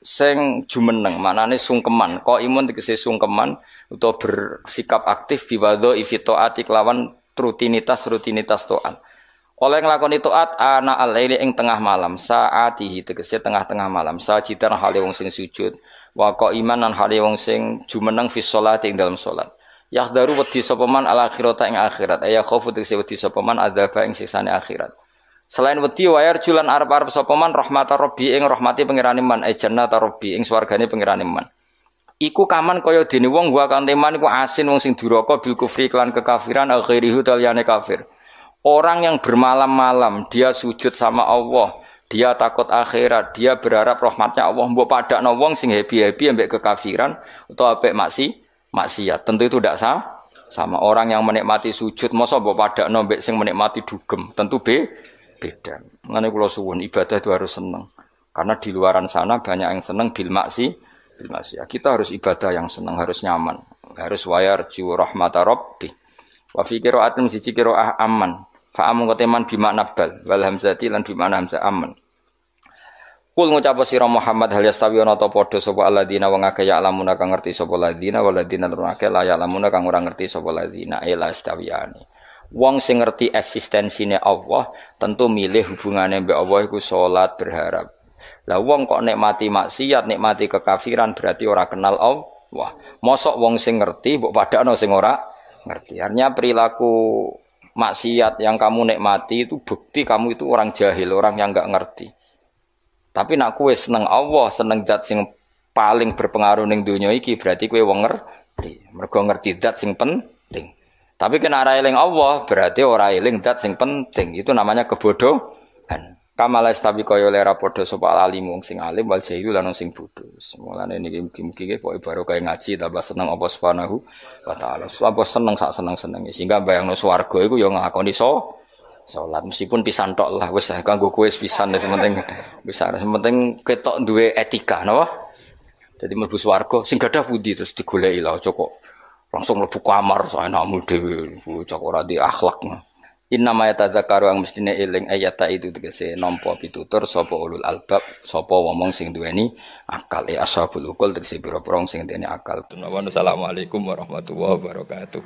sing jumeneng maknane sungkeman kok imun tegese sungkeman utawa bersikap aktif biwadho ifitoati kelawan rutinitas taat oleh nglakoni taat ana al-laili ing tengah malam saatihi tegese tengah-tengah malam sajidan hale wong sing sujud wa qaiman lan hale wong sing jumeneng fi sholati ing dalam salat yahdaru wedi sapa man al akhirata ing akhirat aya khofu tegese wedi sapa man adzaba ing siksane akhirat. Selain wedi wayar julan arep-arep sapa man rahmatar rabbi ing rahmati pangerane man jannata rabbi ing swargane pangerane man. Iku kaman kaya dene wong wa kan teman iku asin wong sing duraka bil kufri kelan kekafiran akhirihu taliyane kafir. Orang yang bermalam-malam dia sujud sama Allah, dia takut akhirat, dia berharap rahmatnya Allah mbok padakno wong sing happy-happy ambek kekafiran utawa ambek maksiat. Tentu itu tidak sama orang yang menikmati sujud masa mbok padakno ambek sing menikmati dugem. Tentu beda. Mengenai kula suwun ibadah itu harus senang. Karena di luaran sana banyak yang senang bil maksiat. Kita harus ibadah yang senang, harus nyaman, harus wayar ju rahmata rabbi. Wa fi qira'atin siji qira'ah aman. Fa amun qateman bi makna bal wal hamzati lan bi makna hamzah aman. Kul ngucap sira Muhammad hal yastawi ana ta padha sapa alladzina wong akeh ya alamuna kang ngerti sapa alladzina waladina lan akeh la ya alamuna kang ora ngerti sapa alladzina ila istawiyani. Wong sing ngerti eksistensine Allah tentu milih hubungane mbek Allah iku salat berharap. Lah wong kok nikmati maksiat, nikmati kekafiran berarti ora kenal Allah. Mosok wong sing ngerti mbok padakno sing ora ngerti. Artinya perilaku maksiat yang kamu nikmati itu bukti kamu itu orang jahil, orang yang enggak ngerti. Tapi nak kowe seneng Allah, seneng zat sing paling berpengaruh ning donya iki berarti kowe wong ngerti. Mergo ngerti zat sing penting. Tapi kena ora eling Allah berarti ora eling zat sing penting. Itu namanya kebodohan. Kamala istabi kaya lera padha sapa alim wong sing alim wal jahilu lan sing bodho. Mulane niki mugi-mugi pokoke baru kaya ngaji tambah seneng apa Subhanahu wa taala. Apa seneng sak seneng-senenge sehingga bayangno swarga iku ya ngakoni salat meskipun pisan tok lah wis kanggo kowe pisan wis penting besar penting ketok duwe etika napa. Dadi mlebu swarga sing gadah pundi terus digoleki lho kok langsung mlebu kamar saenakmu dhewe cok ora di akhlak. Inna ma yatadzakaru ang mestine eling ayata itu tegese nampa pitutur sapa ulul albab sapa wong sing duweni akal ashabul uqul tegese pira-pira sing duweni akal. Assalamualaikum warahmatullahi wabarakatuh.